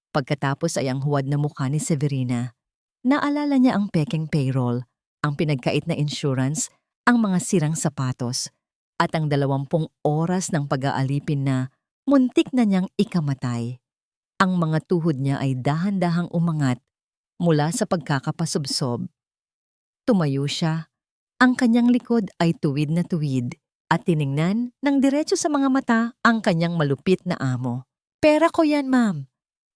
Pagkatapos ay ang huwad na mukha ni Severina. Naalala niya ang peking payroll, ang pinagkait na insurance, ang mga sirang sapatos, at ang 20 oras ng pag-aalipin na muntik na niyang ikamatay. Ang mga tuhod niya ay dahan-dahang umangat mula sa pagkakapasubsob. Tumayo siya. Ang kanyang likod ay tuwid na tuwid at tiningnan ng diretso sa mga mata ang kanyang malupit na amo. Pera ko yan, ma'am.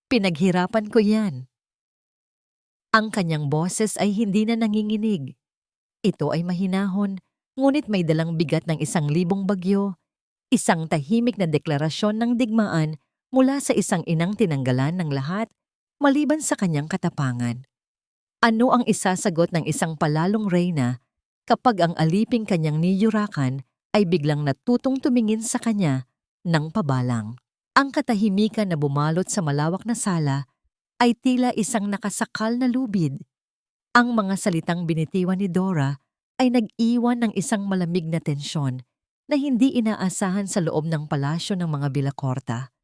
Pinaghirapan ko yan. Ang kanyang boses ay hindi na nanginginig. Ito ay mahinahon, ngunit may dalang bigat ng 1,000 bagyo, isang tahimik na deklarasyon ng digmaan mula sa isang inang tinanggalan ng lahat maliban sa kanyang katapangan. Ano ang isasagot ng isang palalong reyna kapag ang aliping kanyang niyurakan ay biglang natutong tumingin sa kanya ng pabalang? Ang katahimikan na bumalot sa malawak na sala ay tila isang nakasakal na lubid. Ang mga salitang binitiwan ni Dora ay nag-iwan ng isang malamig na tensyon na hindi inaasahan sa loob ng palasyo ng mga Villacorta.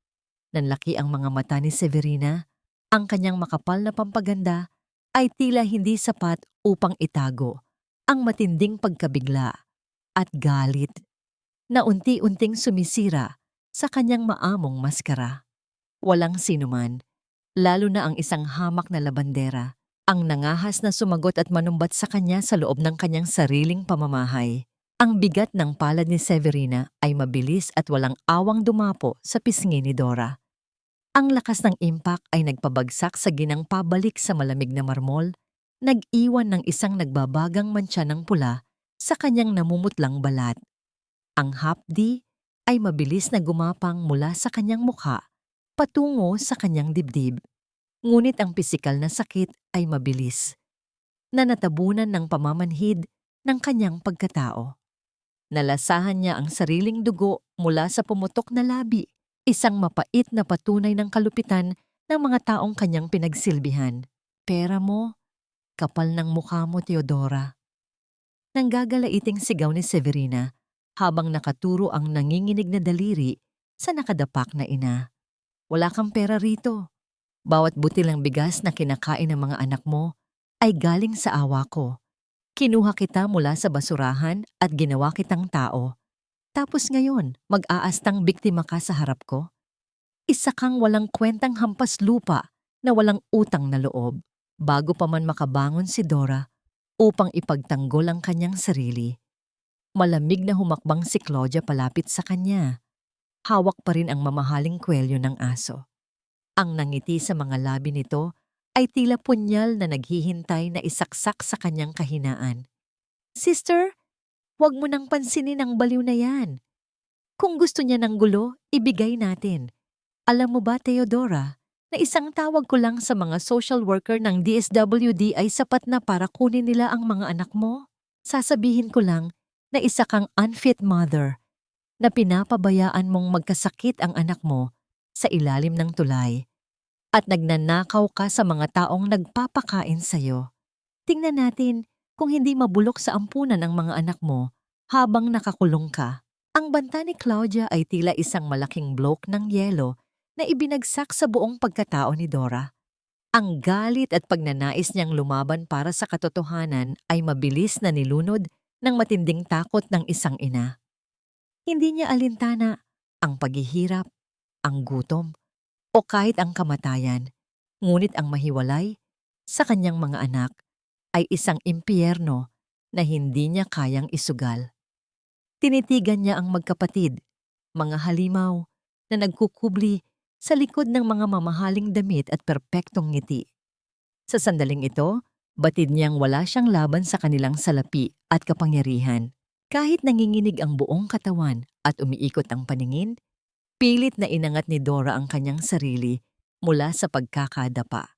Nanlaki ang mga mata ni Severina, ang kanyang makapal na pampaganda ay tila hindi sapat upang itago ang matinding pagkabigla at galit na unti-unting sumisira sa kanyang maamong maskara. Walang sinuman, lalo na ang isang hamak na labandera, ang nangahas na sumagot at manumbat sa kanya sa loob ng kanyang sariling pamamahay. Ang bigat ng palad ni Severina ay mabilis at walang awang dumapo sa pisngi ni Dora. Ang lakas ng impact ay nagpabagsak sa ginang pabalik sa malamig na marmol, nag-iwan ng isang nagbabagang mantsa ng pula sa kanyang namumutlang balat. Ang hapdi ay mabilis na gumapang mula sa kanyang mukha patungo sa kanyang dibdib. Ngunit ang pisikal na sakit ay mabilis, na natabunan ng pamamanhid ng kanyang pagkatao. Nalasahan niya ang sariling dugo mula sa pumutok na labi, isang mapait na patunay ng kalupitan ng mga taong kanyang pinagsilbihan. Pera mo, kapal ng mukha mo, Teodora. Nanggagalaiting sigaw ni Severina habang nakaturo ang nanginginig na daliri sa nakadapak na ina. Wala kang pera rito. Bawat butil ng bigas na kinakain ng mga anak mo ay galing sa awa ko. Kinuha kita mula sa basurahan at ginawa kitang tao. Tapos ngayon, mag-aastang biktima ka sa harap ko? Isa kang walang kwentang hampas lupa na walang utang na loob. Bago pa man makabangon si Dora upang ipagtanggol ang kanyang sarili, malamig na humakbang si Claudia palapit sa kanya. Hawak pa rin ang mamahaling kwelyo ng aso. Ang nangiti sa mga labi nito ay tila punyal na naghihintay na isaksak sa kanyang kahinaan. Sister, huwag mo nang pansinin ang baliw na yan. Kung gusto niya ng gulo, ibigay natin. Alam mo ba, Teodora, na isang tawag ko lang sa mga social worker ng DSWD ay sapat na para kunin nila ang mga anak mo? Sasabihin ko lang na isa kang unfit mother, na pinapabayaan mong magkasakit ang anak mo sa ilalim ng tulay, at nagnanakaw ka sa mga taong nagpapakain sa'yo. Tingnan natin kung hindi mabulok sa ampunan ang mga anak mo Habang nakakulong ka, ang banta ni Claudia ay tila isang malaking bloke ng yelo na ibinagsak sa buong pagkatao ni Dora. Ang galit at pagnanais niyang lumaban para sa katotohanan ay mabilis na nilunod ng matinding takot ng isang ina. Hindi niya alintana ang paghihirap, ang gutom, o kahit ang kamatayan, ngunit ang mahiwalay sa kanyang mga anak ay isang impyerno na hindi niya kayang isugal. Tinitigan niya ang magkapatid, mga halimaw na nagkukubli sa likod ng mga mamahaling damit at perpektong ngiti. Sa sandaling ito, batid niyang wala siyang laban sa kanilang salapi at kapangyarihan. Kahit nanginginig ang buong katawan at umiikot ang paningin, pilit na inangat ni Dora ang kanyang sarili mula sa pagkakadapa.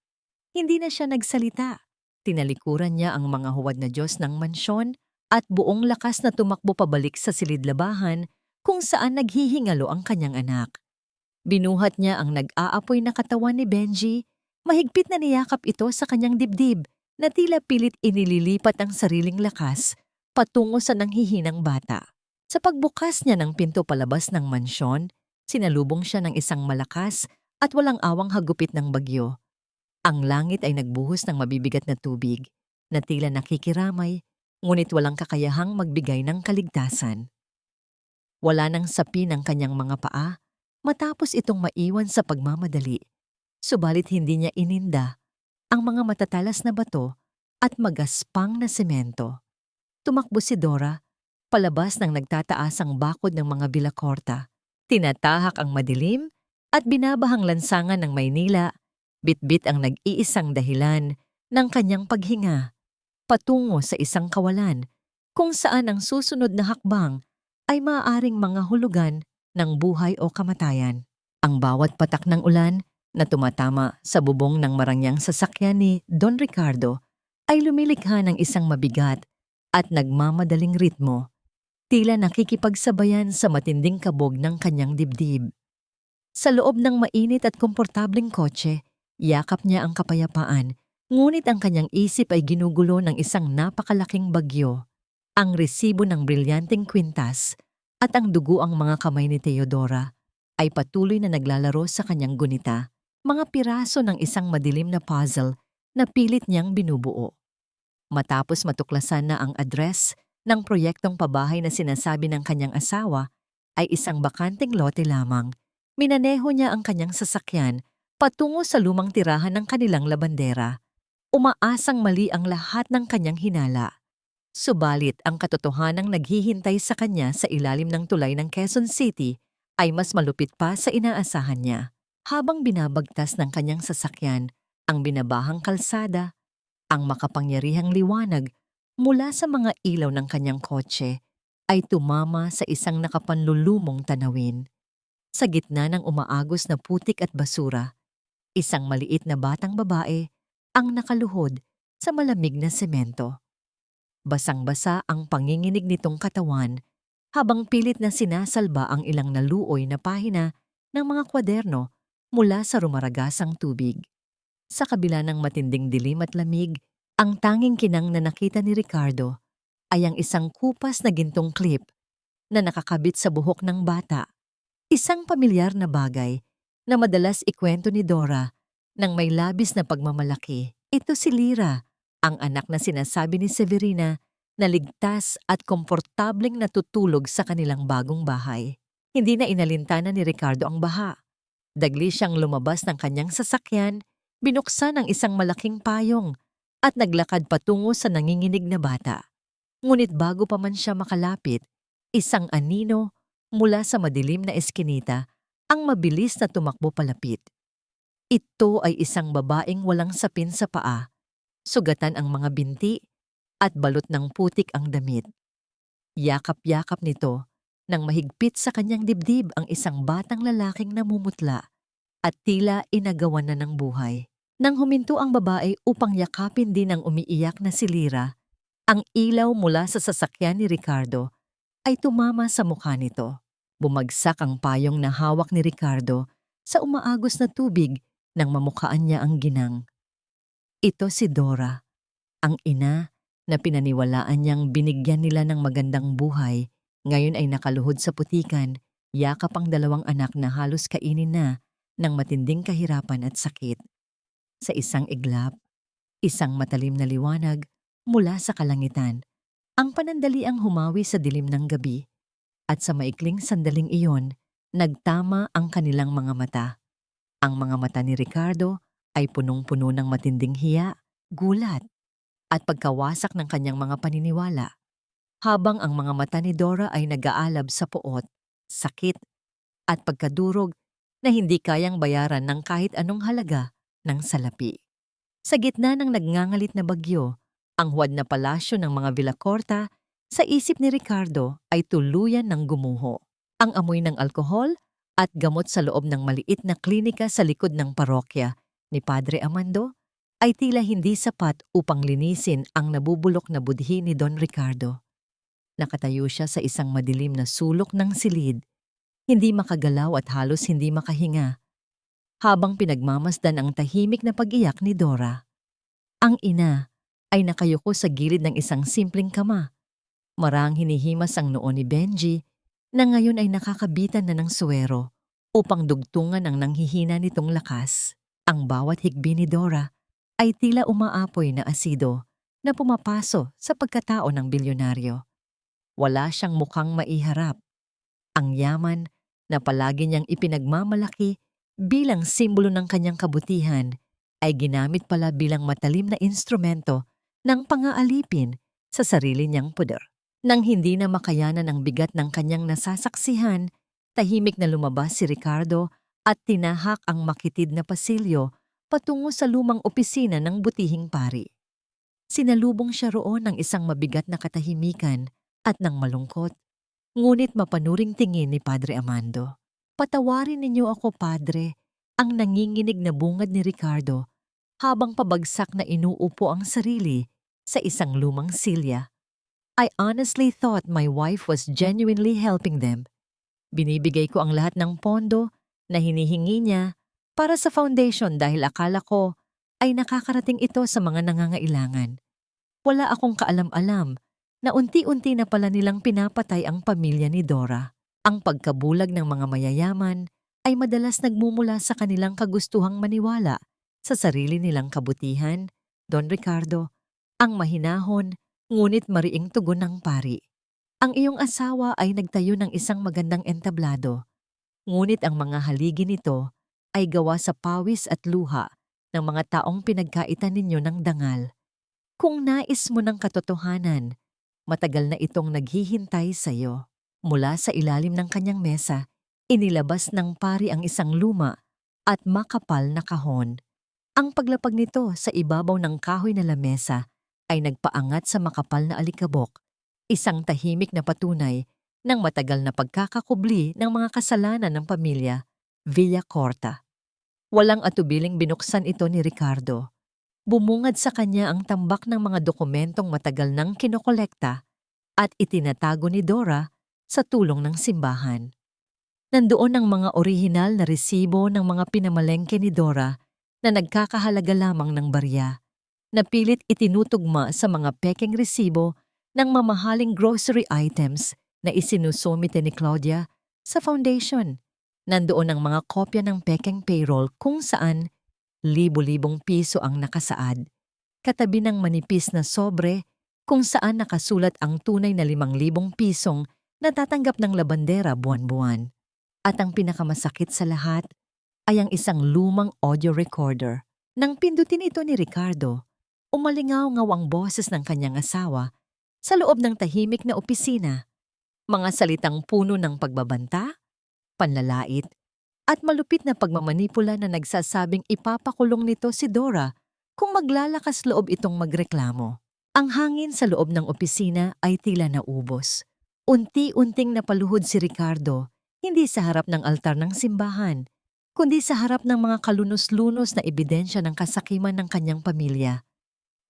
Hindi na siya nagsalita. Tinalikuran niya ang mga huwad na Diyos ng mansyon at buong lakas na tumakbo pabalik sa silid-labahan kung saan naghihingalo ang kanyang anak. Binuhat niya ang nag-aapoy na katawan ni Benji, mahigpit na niyakap ito sa kanyang dibdib na tila pilit inililipat ang sariling lakas patungo sa nanghihinang bata. Sa pagbukas niya ng pinto palabas ng mansyon, sinalubong siya ng isang malakas at walang awang hagupit ng bagyo. Ang langit ay nagbuhos ng mabibigat na tubig na tila nakikiramay, ngunit walang kakayahang magbigay ng kaligtasan. Wala nang sapi ng kanyang mga paa matapos itong maiwan sa pagmamadali, subalit hindi niya ininda ang mga matatalas na bato at magaspang na semento. Tumakbo si Dora, palabas ng nagtataasang bakod ng mga Villacorta. Tinatahak ang madilim at binabahang lansangan ng Maynila, bitbit ang nag-iisang dahilan ng kanyang paghinga, patungo sa isang kawalan kung saan ang susunod na hakbang ay maaaring mga hulugan ng buhay o kamatayan. Ang bawat patak ng ulan na tumatama sa bubong ng marangyang sasakyan ni Don Ricardo ay lumilikha ng isang mabigat at nagmamadaling ritmo, tila nakikipagsabayan sa matinding kabog ng kanyang dibdib. Sa loob ng mainit at komportableng kotse, yakap niya ang kapayapaan, ngunit ang kanyang isip ay ginugulo ng isang napakalaking bagyo. Ang resibo ng brilyanteng kwintas at ang dugo ang mga kamay ni Teodora ay patuloy na naglalaro sa kanyang gunita, mga piraso ng isang madilim na puzzle na pilit niyang binubuo. Matapos matuklasan na ang address ng proyektong pabahay na sinasabi ng kanyang asawa ay isang bakanteng lote lamang, minaneho niya ang kanyang sasakyan patungo sa lumang tirahan ng kanilang labandera. Umaasang mali ang lahat ng kanyang hinala. Subalit ang katotohanang naghihintay sa kanya sa ilalim ng tulay ng Quezon City ay mas malupit pa sa inaasahan niya. Habang binabagtas ng kanyang sasakyan ang binabahang kalsada, ang makapangyarihang liwanag mula sa mga ilaw ng kanyang kotse ay tumama sa isang nakapanlulumong tanawin. Sa gitna ng umaagos na putik at basura, isang maliit na batang babae ang nakaluhod sa malamig na semento. Basang-basa ang panginginig nitong katawan habang pilit na sinasalba ang ilang naluoy na pahina ng mga kwaderno mula sa rumaragasang tubig. Sa kabila ng matinding dilim at lamig, ang tanging kinang na nakita ni Ricardo ay ang isang kupas na gintong clip na nakakabit sa buhok ng bata. Isang pamilyar na bagay na madalas ikwento ni Dora nang may labis na pagmamalaki. Ito si Lyra, ang anak na sinasabi ni Severina na ligtas at komportableng natutulog sa kanilang bagong bahay. Hindi na inalintana ni Ricardo ang baha. Dagli siyang lumabas ng kanyang sasakyan, binuksan ang isang malaking payong at naglakad patungo sa nanginginig na bata. Ngunit bago pa man siya makalapit, isang anino mula sa madilim na eskinita ang mabilis na tumakbo palapit. Ito ay isang babaeng walang sapin sa paa, sugatan ang mga binti at balot ng putik ang damit. Yakap-yakap nito nang mahigpit sa kanyang dibdib ang isang batang lalaking namumutla at tila inagawan na ng buhay. Nang huminto ang babae upang yakapin din ang umiiyak na si Lyra, ang ilaw mula sa sasakyan ni Ricardo ay tumama sa mukha nito. Bumagsak ang payong na hawak ni Ricardo sa umaagos na tubig nang mamukhaan niya ang ginang. Ito si Dora, ang ina na pinaniwalaan niyang binigyan nila ng magandang buhay, ngayon ay nakaluhod sa putikan, yakap ang dalawang anak na halos kainin na ng matinding kahirapan at sakit. Sa isang iglap, isang matalim na liwanag mula sa kalangitan, ang panandaliang humawi sa dilim ng gabi, at sa maikling sandaling iyon, nagtama ang kanilang mga mata. Ang mga mata ni Ricardo ay punong-puno ng matinding hiya, gulat, at pagkawasak ng kanyang mga paniniwala, habang ang mga mata ni Dora ay nag-aalab sa poot, sakit, at pagkadurog na hindi kayang bayaran ng kahit anong halaga ng salapi. Sa gitna ng nagngangalit na bagyo, ang huwad na palasyo ng mga Villacorta sa isip ni Ricardo ay tuluyan ng gumuho. Ang amoy ng alkohol at gamot sa loob ng maliit na klinika sa likod ng parokya ni Padre Amando ay tila hindi sapat upang linisin ang nabubulok na budhi ni Don Ricardo. Nakatayo siya sa isang madilim na sulok ng silid, hindi makagalaw at halos hindi makahinga, habang pinagmamasdan ang tahimik na pag-iyak ni Dora. Ang ina ay nakayuko sa gilid ng isang simpleng kama. Marang hinihimas ang noo ni Benji na ngayon ay nakakabitan na ng suwero upang dugtungan ang nanghihina nitong lakas. Ang bawat higbi ni Dora ay tila umaapoy na asido na pumapaso sa pagkatao ng bilyonaryo. Wala siyang mukhang maiharap. Ang yaman na palagi niyang ipinagmamalaki bilang simbolo ng kanyang kabutihan ay ginamit pala bilang matalim na instrumento ng pang-aalipin sa sarili niyang poder. Nang hindi na makayanan ang bigat ng kanyang nasasaksihan, tahimik na lumabas si Ricardo at tinahak ang makitid na pasilyo patungo sa lumang opisina ng butihing pari. Sinalubong siya roon ng isang mabigat na katahimikan at ng malungkot, ngunit mapanuring tingin ni Padre Amando. "Patawarin ninyo ako, Padre," ang nanginginig na bungad ni Ricardo habang pabagsak na inuupo ang sarili sa isang lumang silya. "I honestly thought my wife was genuinely helping them. Binibigay ko ang lahat ng pondo na hinihingi niya para sa foundation dahil akala ko ay nakakarating ito sa mga nangangailangan. Wala akong kaalam-alam na unti-unti na pala nilang pinapatay ang pamilya ni Dora. Ang pagkabulag ng mga mayayaman ay madalas nagmumula sa kanilang kagustuhang maniwala sa sarili nilang kabutihan, Don Ricardo, ang mahinahon ngunit mariing tugon ng pari. Ang iyong asawa ay nagtayo ng isang magandang entablado, ngunit ang mga haligi nito ay gawa sa pawis at luha ng mga taong pinagkaitan ninyo ng dangal. Kung nais mo ng katotohanan, matagal na itong naghihintay sa iyo." Mula sa ilalim ng kanyang mesa, inilabas ng pari ang isang luma at makapal na kahon. Ang paglapag nito sa ibabaw ng kahoy na lamesa ay nagpaangat sa makapal na alikabok, isang tahimik na patunay ng matagal na pagkakakubli ng mga kasalanan ng pamilya Villacorta. Walang atubiling binuksan ito ni Ricardo. Bumungad sa kanya ang tambak ng mga dokumentong matagal nang kinokolekta at itinatago ni Dora sa tulong ng simbahan. Nandoon ang mga orihinal na resibo ng mga pinamalengke ni Dora na nagkakahalaga lamang ng barya, na pilit itinutugma sa mga pekeng resibo ng mamahaling grocery items na isinusumite ni Claudia sa foundation. Nandoon ang mga kopya ng pekeng payroll kung saan libo-libong piso ang nakasaad, katabi ng manipis na sobre kung saan nakasulat ang tunay na 5,000 pisong natatanggap ng labandera buwan-buwan. At ang pinakamasakit sa lahat ay ang isang lumang audio recorder. Nang pindutin ito ni Ricardo, umalingaw-ngaw ang boses ng kanyang asawa sa loob ng tahimik na opisina. Mga salitang puno ng pagbabanta, panlalait, at malupit na pagmamanipula na nagsasabing ipapakulong nito si Dora kung maglalakas loob itong magreklamo. Ang hangin sa loob ng opisina ay tila naubos. Unti-unting napaluhod si Ricardo, hindi sa harap ng altar ng simbahan, kundi sa harap ng mga kalunos-lunos na ebidensya ng kasakiman ng kanyang pamilya.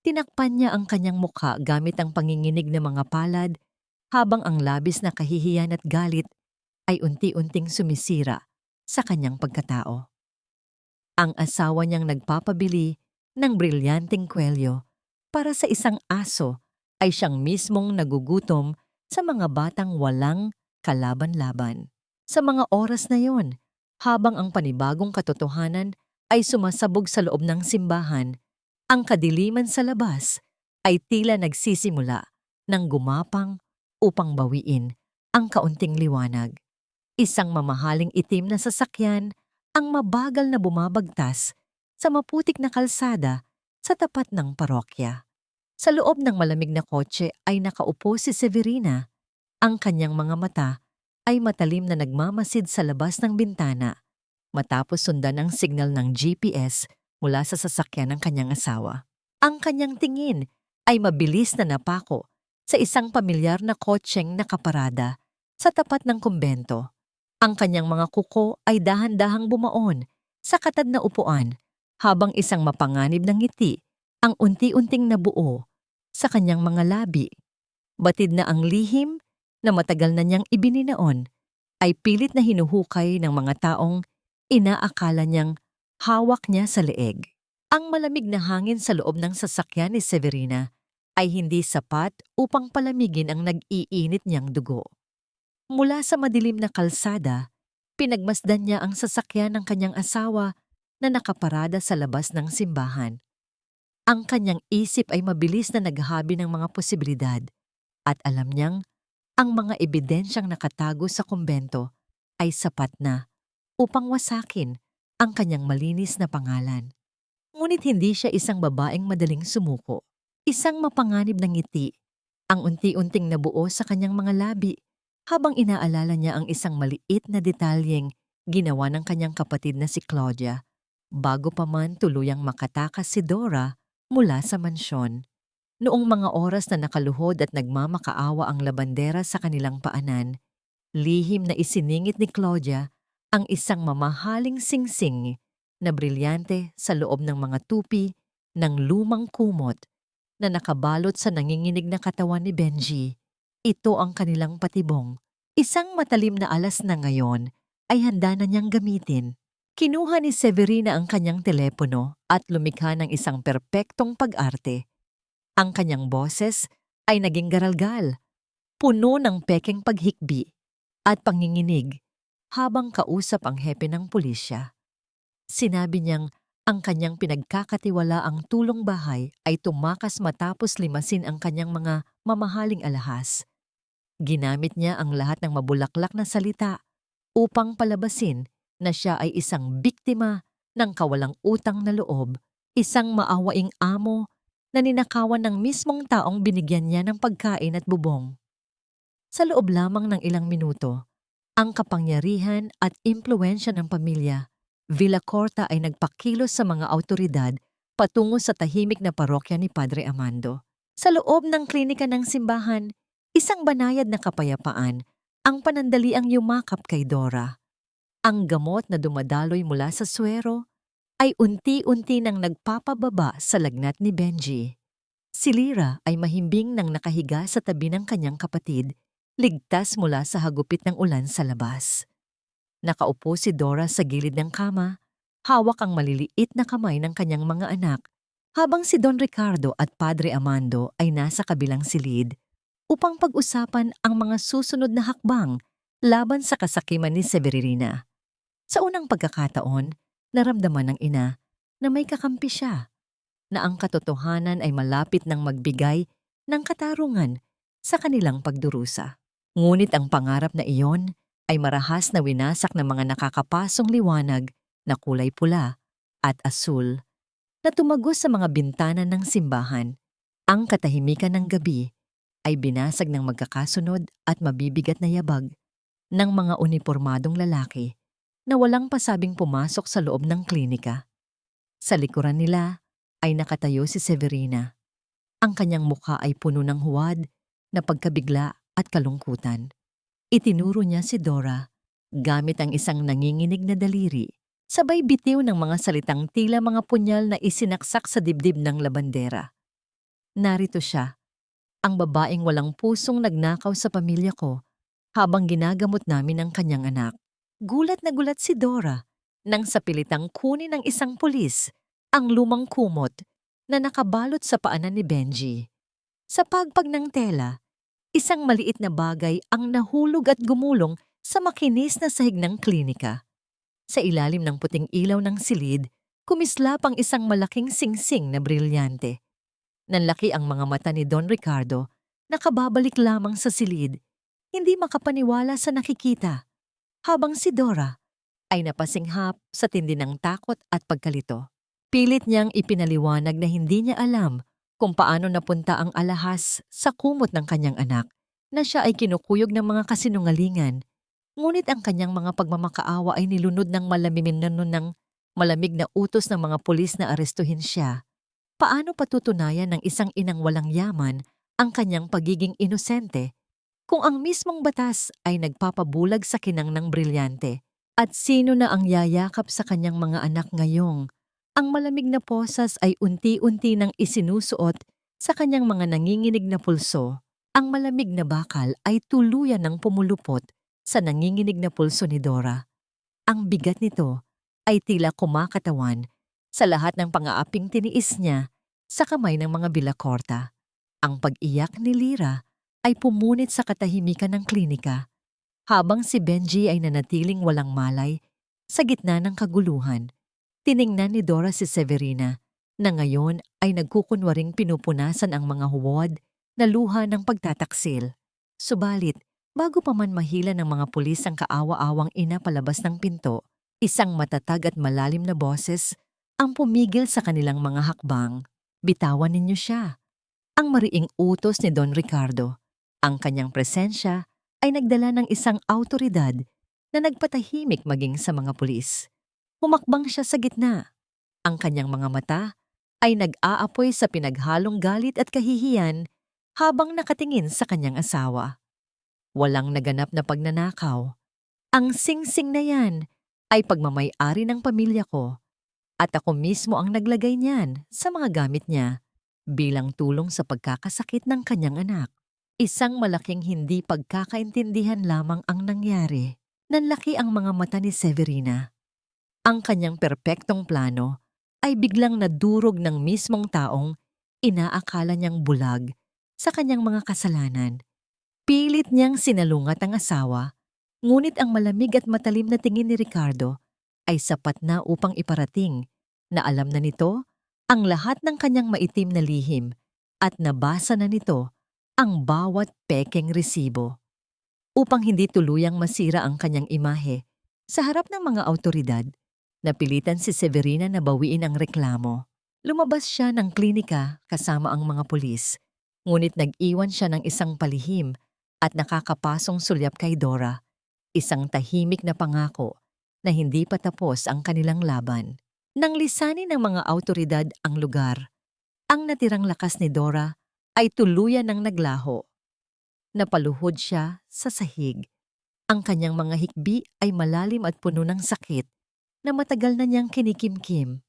Tinakpan niya ang kanyang mukha gamit ang panginginig ng mga palad, habang ang labis na kahihiyan at galit ay unti-unting sumisira sa kanyang pagkatao. Ang asawa niyang nagpapabili ng brilyanteng kwelyo para sa isang aso ay siyang mismong nagugutom sa mga batang walang kalaban-laban. Sa mga oras na yon, habang ang panibagong katotohanan ay sumasabog sa loob ng simbahan, ang kadiliman sa labas ay tila nagsisimula ng gumapang upang bawiin ang kaunting liwanag. Isang mamahaling itim na sasakyan ang mabagal na bumabagtas sa maputik na kalsada sa tapat ng parokya. Sa loob ng malamig na kotse ay nakaupo si Severina. Ang kanyang mga mata ay matalim na nagmamasid sa labas ng bintana matapos sundan ang signal ng GPS mula sa sasakyan ng kanyang asawa. Ang kanyang tingin ay mabilis na napako sa isang pamilyar na kotseng nakaparada sa tapat ng kumbento. Ang kanyang mga kuko ay dahan-dahang bumaon sa katad na upuan habang isang mapanganib na ngiti ang unti-unting nabuo sa kanyang mga labi. Batid na ang lihim na matagal na niyang ibininaon ay pilit na hinuhukay ng mga taong inaakala niyang hawak niya sa leeg. Ang malamig na hangin sa loob ng sasakyan ni Severina ay hindi sapat upang palamigin ang nag-iinit niyang dugo. Mula sa madilim na kalsada, pinagmasdan niya ang sasakyan ng kanyang asawa na nakaparada sa labas ng simbahan. Ang kanyang isip ay mabilis na naghahabi ng mga posibilidad at alam niyang ang mga ebidensyang nakatago sa kumbento ay sapat na upang wasakin ang kanyang malinis na pangalan. Ngunit hindi siya isang babaeng madaling sumuko. Isang mapanganib na ngiti ang unti-unting nabuo sa kanyang mga labi habang inaalala niya ang isang maliit na detalyeng ginawa ng kanyang kapatid na si Claudia bago pa man tuluyang makatakas si Dora mula sa mansyon. Noong mga oras na nakaluhod at nagmamakaawa ang labandera sa kanilang paanan, lihim na isiningit ni Claudia ang isang mamahaling singsing na brilyante sa loob ng mga tupi ng lumang kumot na nakabalot sa nanginginig na katawan ni Benji. Ito ang kanilang patibong. Isang matalim na alas na ngayon ay handa na niyang gamitin. Kinuha ni Severina ang kanyang telepono at lumikha ng isang perpektong pag-arte. Ang kanyang boses ay naging garalgal, puno ng pekeng paghikbi at panginginig habang kausap ang hepe ng pulisya. Sinabi niyang ang kanyang pinagkakatiwalaang tulong bahay ay tumakas matapos limasin ang kanyang mga mamahaling alahas. Ginamit niya ang lahat ng mabulaklak na salita upang palabasin na siya ay isang biktima ng kawalang utang na loob, isang maawaing amo na ninakawan ng mismong taong binigyan niya ng pagkain at bubong. Sa loob lamang ng ilang minuto, ang kapangyarihan at impluwensya ng pamilya Villacorta ay nagpakilos sa mga awtoridad patungo sa tahimik na parokya ni Padre Amando. Sa loob ng klinika ng simbahan, isang banayad na kapayapaan ang panandaliang yumakap kay Dora. Ang gamot na dumadaloy mula sa swero ay unti-unti nang nagpapababa sa lagnat ni Benji. Si Lyra ay mahimbing nang nakahiga sa tabi ng kanyang kapatid, ligtas mula sa hagupit ng ulan sa labas. Nakaupo si Dora sa gilid ng kama, hawak ang maliliit na kamay ng kanyang mga anak, habang si Don Ricardo at Padre Amando ay nasa kabilang silid upang pag-usapan ang mga susunod na hakbang laban sa kasakiman ni Severina. Sa unang pagkakataon, naramdaman ng ina na may kakampi siya, na ang katotohanan ay malapit ng magbigay ng katarungan sa kanilang pagdurusa. Ngunit ang pangarap na iyon ay marahas na winasak ng mga nakakapasong liwanag na kulay pula at asul na tumagos sa mga bintana ng simbahan. Ang katahimikan ng gabi ay binasag ng magkakasunod at mabibigat na yabag ng mga unipormadong lalaki na walang pasabing pumasok sa loob ng klinika. Sa likuran nila ay nakatayo si Severina. Ang kanyang mukha ay puno ng huwad na pagkabigla at kalungkutan. Itinuro niya si Dora gamit ang isang nanginginig na daliri, sabay bitiw ng mga salitang tila mga punyal na isinaksak sa dibdib ng labandera. Narito siya, ang babaeng walang pusong nagnakaw sa pamilya ko habang ginagamot namin ang kanyang anak. Gulat na gulat si Dora nang sa pilitang kunin ng isang pulis ang lumang kumot na nakabalot sa paanan ni Benji. Sa pagpag ng tela, isang maliit na bagay ang nahulog at gumulong sa makinis na sahig ng klinika. Sa ilalim ng puting ilaw ng silid, kumislap ang isang malaking singsing na brilyante. Nanlaki ang mga mata ni Don Ricardo, nakababalik lamang sa silid, hindi makapaniwala sa nakikita, habang si Dora ay napasinghap sa tindi ng takot at pagkalito. Pilit niyang ipinaliwanag na hindi niya alam kung paano napunta ang alahas sa kumot ng kanyang anak, na siya ay kinukuyog ng mga kasinungalingan, ngunit ang kanyang mga pagmamakaawa ay nilunod ng malamig na utos ng mga pulis na arestuhin siya. Paano patutunayan ng isang inang walang yaman ang kanyang pagiging inosente kung ang mismong batas ay nagpapabulag sa kinang ng brilyante? At sino na ang yayakap sa kanyang mga anak ngayong ang malamig na posas ay unti-unti nang isinusuot sa kanyang mga nanginginig na pulso? Ang malamig na bakal ay tuluyan ng pumulupot sa nanginginig na pulso ni Dora. Ang bigat nito ay tila kumakatawan sa lahat ng pangaaping tiniis niya sa kamay ng mga bilakorta. Ang pag-iyak ni Lyra ay pumunit sa katahimikan ng klinika, habang si Benji ay nanatiling walang malay sa gitna ng kaguluhan. Tiningnan ni Dora si Severina, na ngayon ay nagkukunwaring pinupunasan ang mga huwad na luha ng pagtataksil. Subalit, bago pa man mahila ng mga pulis ang kaawa-awang ina palabas ng pinto, isang matatag at malalim na boses ang pumigil sa kanilang mga hakbang. Bitawan ninyo siya. Ang mariing utos ni Don Ricardo. Ang kanyang presensya ay nagdala ng isang awtoridad na nagpatahimik maging sa mga pulis. Humakbang siya sa gitna. Ang kanyang mga mata ay nag-aapoy sa pinaghalong galit at kahihiyan habang nakatingin sa kanyang asawa. Walang naganap na pagnanakaw. Ang singsing na yan ay pagmamay-ari ng pamilya ko, at ako mismo ang naglagay niyan sa mga gamit niya bilang tulong sa pagkakasakit ng kanyang anak. Isang malaking hindi pagkakaintindihan lamang ang nangyari. Nanlaki ang mga mata ni Severina. Ang kanyang perpektong plano ay biglang nadurog ng mismong taong inaakala niyang bulag sa kanyang mga kasalanan. Pilit niyang sinalungat ang asawa, ngunit ang malamig at matalim na tingin ni Ricardo ay sapat na upang iparating na alam na nito ang lahat ng kanyang maitim na lihim at nabasa na nito ang bawat pekeng resibo. Upang hindi tuluyang masira ang kanyang imahe sa harap ng mga awtoridad, napilitan si Severina na bawiin ang reklamo. Lumabas siya ng klinika kasama ang mga pulis, ngunit nag-iwan siya ng isang palihim at nakakapasong sulyap kay Dora, isang tahimik na pangako na hindi pa tapos ang kanilang laban. Nang lisanin ng mga awtoridad ang lugar, ang natirang lakas ni Dora ay tuluyan ng naglaho. Napaluhod siya sa sahig. Ang kanyang mga hikbi ay malalim at puno ng sakit na matagal na niyang kinikimkim.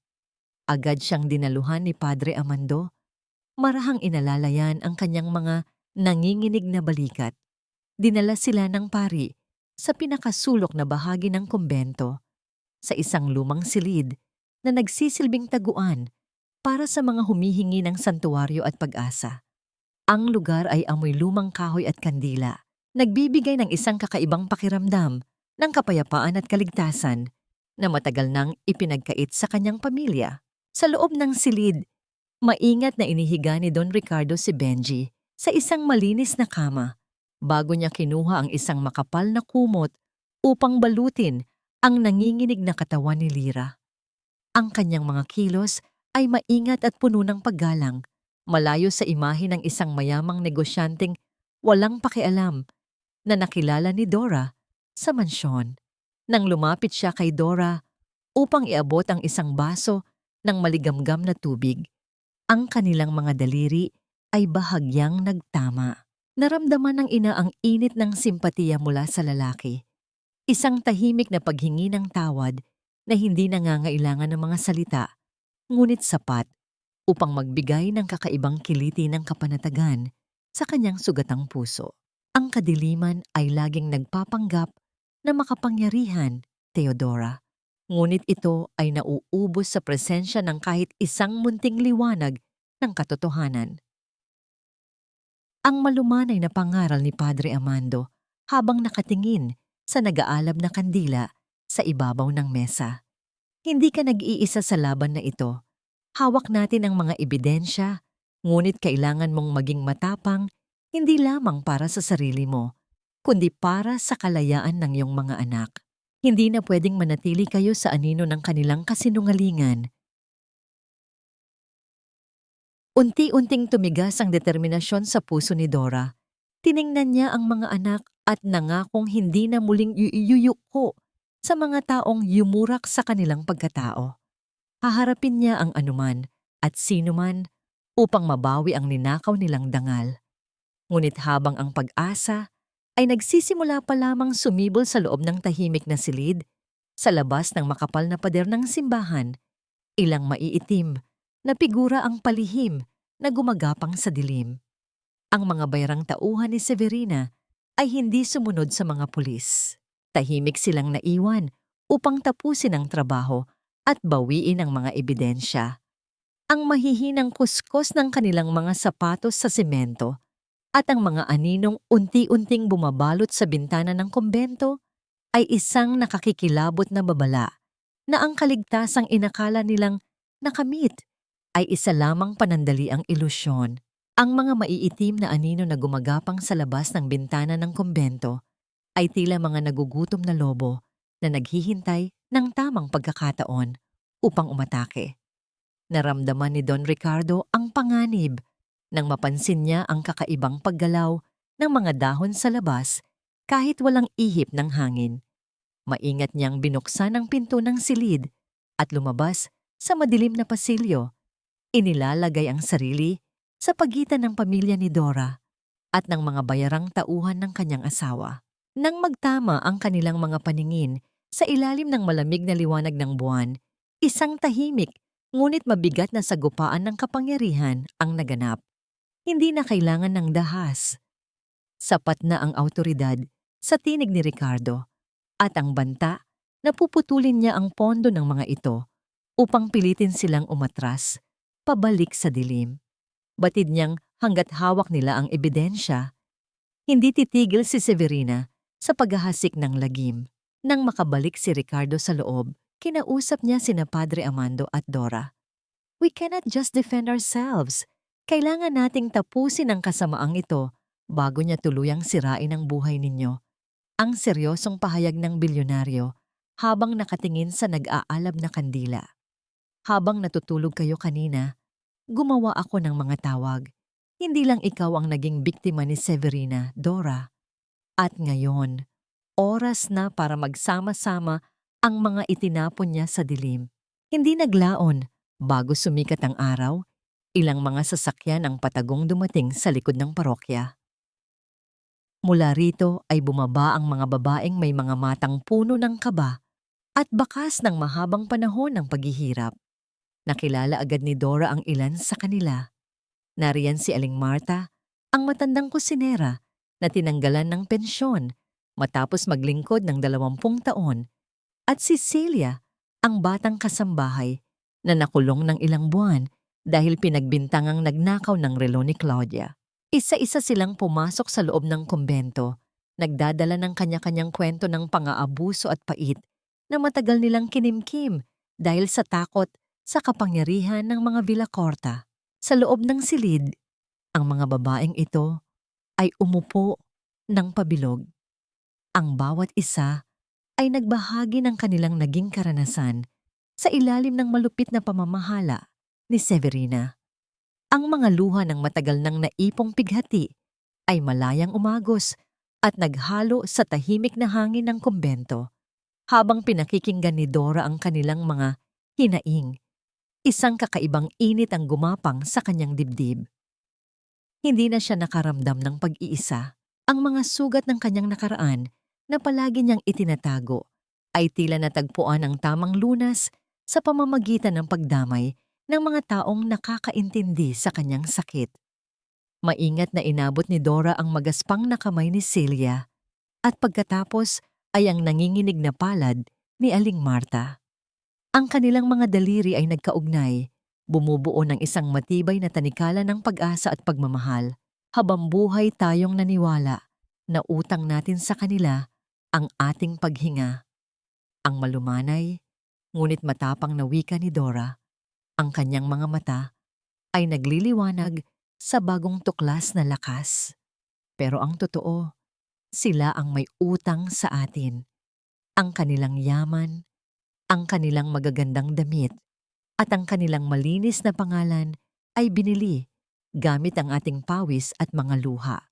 Agad siyang dinaluhan ni Padre Amando. Marahang inalalayan ang kanyang mga nanginginig na balikat. Dinala sila ng pari sa pinakasulok na bahagi ng kumbento, sa isang lumang silid na nagsisilbing taguan para sa mga humihingi ng santuwaryo at pag-asa. Ang lugar ay amoy lumang kahoy at kandila, nagbibigay ng isang kakaibang pakiramdam ng kapayapaan at kaligtasan na matagal nang ipinagkait sa kanyang pamilya. Sa loob ng silid, maingat na inihiga ni Don Ricardo si Benji sa isang malinis na kama bago niya kinuha ang isang makapal na kumot upang balutin ang nanginginig na katawan ni Lyra. Ang kanyang mga kilos ay maingat at puno ng paggalang, malayo sa imahe ng isang mayamang negosyanteng walang pakialam na nakilala ni Dora sa mansyon. Nang lumapit siya kay Dora upang iabot ang isang baso ng maligamgam na tubig, ang kanilang mga daliri ay bahagyang nagtama. Naramdaman ng ina ang init ng simpatiya mula sa lalaki. Isang tahimik na paghingi ng tawad na hindi nangangailangan ng mga salita, ngunit sapat upang magbigay ng kakaibang kiliti ng kapanatagan sa kanyang sugatang puso. Ang kadiliman ay laging nagpapanggap na makapangyarihan, Theodora. Ngunit ito ay nauubos sa presensya ng kahit isang munting liwanag ng katotohanan. Ang malumanay na pangaral ni Padre Amando habang nakatingin sa nag-aalab na kandila sa ibabaw ng mesa. Hindi ka nag-iisa sa laban na ito. Hawak natin ang mga ebidensya, ngunit kailangan mong maging matapang hindi lamang para sa sarili mo, kundi para sa kalayaan ng iyong mga anak. Hindi na pwedeng manatili kayo sa anino ng kanilang kasinungalingan. Unti-unting tumigas ang determinasyon sa puso ni Dora. Tiningnan niya ang mga anak at nangakong hindi na muling yuyuko sa mga taong yumurak sa kanilang pagkatao. Haharapin niya ang anuman at sinuman upang mabawi ang ninakaw nilang dangal. Ngunit habang ang pag-asa ay nagsisimula pa lamang sumibol sa loob ng tahimik na silid, sa labas ng makapal na pader ng simbahan, ilang maiitim na figura ang palihim na gumagapang sa dilim. Ang mga bayrang tauhan ni Severina ay hindi sumunod sa mga pulis. Tahimik silang naiwan upang tapusin ang trabaho at bawiin ang mga ebidensya. Ang mahihinang kuskos ng kanilang mga sapatos sa semento at ang mga aninong unti-unting bumabalot sa bintana ng kumbento ay isang nakakikilabot na babala na ang kaligtasang inakala nilang nakamit ay isa lamang panandaliang ilusyon. Ang mga maiitim na anino na gumagapang sa labas ng bintana ng kumbento ay tila mga nagugutom na lobo na naghihintay ng tamang pagkakataon upang umatake. Naramdaman ni Don Ricardo ang panganib nang mapansin niya ang kakaibang paggalaw ng mga dahon sa labas kahit walang ihip ng hangin. Maingat niyang binuksan ang pinto ng silid at lumabas sa madilim na pasilyo. Inilalagay ang sarili sa pagitan ng pamilya ni Dora at ng mga bayarang tauhan ng kanyang asawa. Nang magtama ang kanilang mga paningin sa ilalim ng malamig na liwanag ng buwan, isang tahimik ngunit mabigat na sagupaan ng kapangyarihan ang naganap. Hindi na kailangan ng dahas. Sapat na ang awtoridad sa tinig ni Ricardo at ang banta na puputulin niya ang pondo ng mga ito upang pilitin silang umatras, pabalik sa dilim. Batid niyang hanggat hawak nila ang ebidensya, hindi titigil si Severina sa paghahasik ng lagim. Nang makabalik si Ricardo sa loob, kinausap niya sina Padre Amando at Dora. We cannot just defend ourselves. Kailangan nating tapusin ang kasamaang ito bago niya tuluyang sirain ang buhay ninyo. Ang seryosong pahayag ng bilyonaryo habang nakatingin sa nag-aalab na kandila. Habang natutulog kayo kanina, gumawa ako ng mga tawag. Hindi lang ikaw ang naging biktima ni Severina, Dora. At ngayon, oras na para magsama-sama ang mga itinapon niya sa dilim. Hindi naglaon. Bago sumikat ang araw, ilang mga sasakyan ang patagong dumating sa likod ng parokya. Mula rito ay bumaba ang mga babaeng may mga matang puno ng kaba at bakas ng mahabang panahon ng paghihirap. Nakilala agad ni Dora ang ilan sa kanila. Nariyan si Aling Marta, ang matandang kusinera na tinanggalan ng pensyon matapos maglingkod ng 20 taon, at si Celia, ang batang kasambahay na nakulong ng ilang buwan dahil pinagbintangang nagnakaw ng relo ni Claudia. Isa-isa silang pumasok sa loob ng kumbento, nagdadala ng kanya-kanyang kwento ng pang-aabuso at pait na matagal nilang kinimkim dahil sa takot sa kapangyarihan ng mga Villacorta. Sa loob ng silid, ang mga babaeng ito ay umupo ng pabilog. Ang bawat isa ay nagbahagi ng kanilang naging karanasan sa ilalim ng malupit na pamamahala ni Severina. Ang mga luha ng matagal nang naipong pighati ay malayang umagos at naghalo sa tahimik na hangin ng kumbento habang pinakikinggan ni Dora ang kanilang mga hinaing. Isang kakaibang init ang gumapang sa kanyang dibdib. Hindi na siya nakaramdam ng pag-iisa. Ang mga sugat ng kanyang nakaraan na palagi niyang itinatago ay tila natagpuan ang tamang lunas sa pamamagitan ng pagdamay ng mga taong nakakaintindi sa kanyang sakit. Maingat na inabot ni Dora ang magaspang na kamay ni Celia at pagkatapos ay ang nanginginig na palad ni Aling Marta. Ang kanilang mga daliri ay nagkaugnay, bumubuo ng isang matibay na tanikala ng pag-asa at pagmamahal. Habang buhay tayong naniwala na utang natin sa kanila ang ating paghinga. Ang malumanay, ngunit matapang na wika ni Dora, ang kanyang mga mata ay nagliliwanag sa bagong tuklas na lakas. Pero ang totoo, sila ang may utang sa atin. Ang kanilang yaman, ang kanilang magagandang damit, at ang kanilang malinis na pangalan ay binili gamit ang ating pawis at mga luha.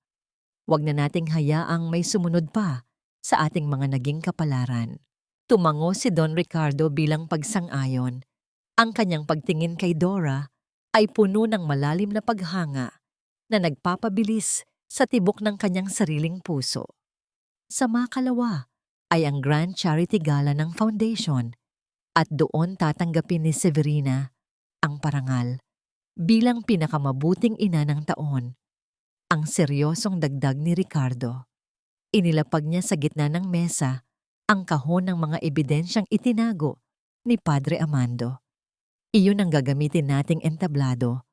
Huwag na nating hayaang may sumunod pa sa ating mga naging kapalaran. Tumango si Don Ricardo bilang pagsang-ayon. Ang kanyang pagtingin kay Dora ay puno ng malalim na paghanga na nagpapabilis sa tibok ng kanyang sariling puso. Sa makalawa ay ang Grand Charity Gala ng Foundation at doon tatanggapin ni Severina ang parangal bilang pinakamabuting ina ng taon. Ang seryosong dagdag ni Ricardo. Inilapag niya sa gitna ng mesa ang kahon ng mga ebidensyang itinago ni Padre Amando. Iyon ang gagamitin nating entablado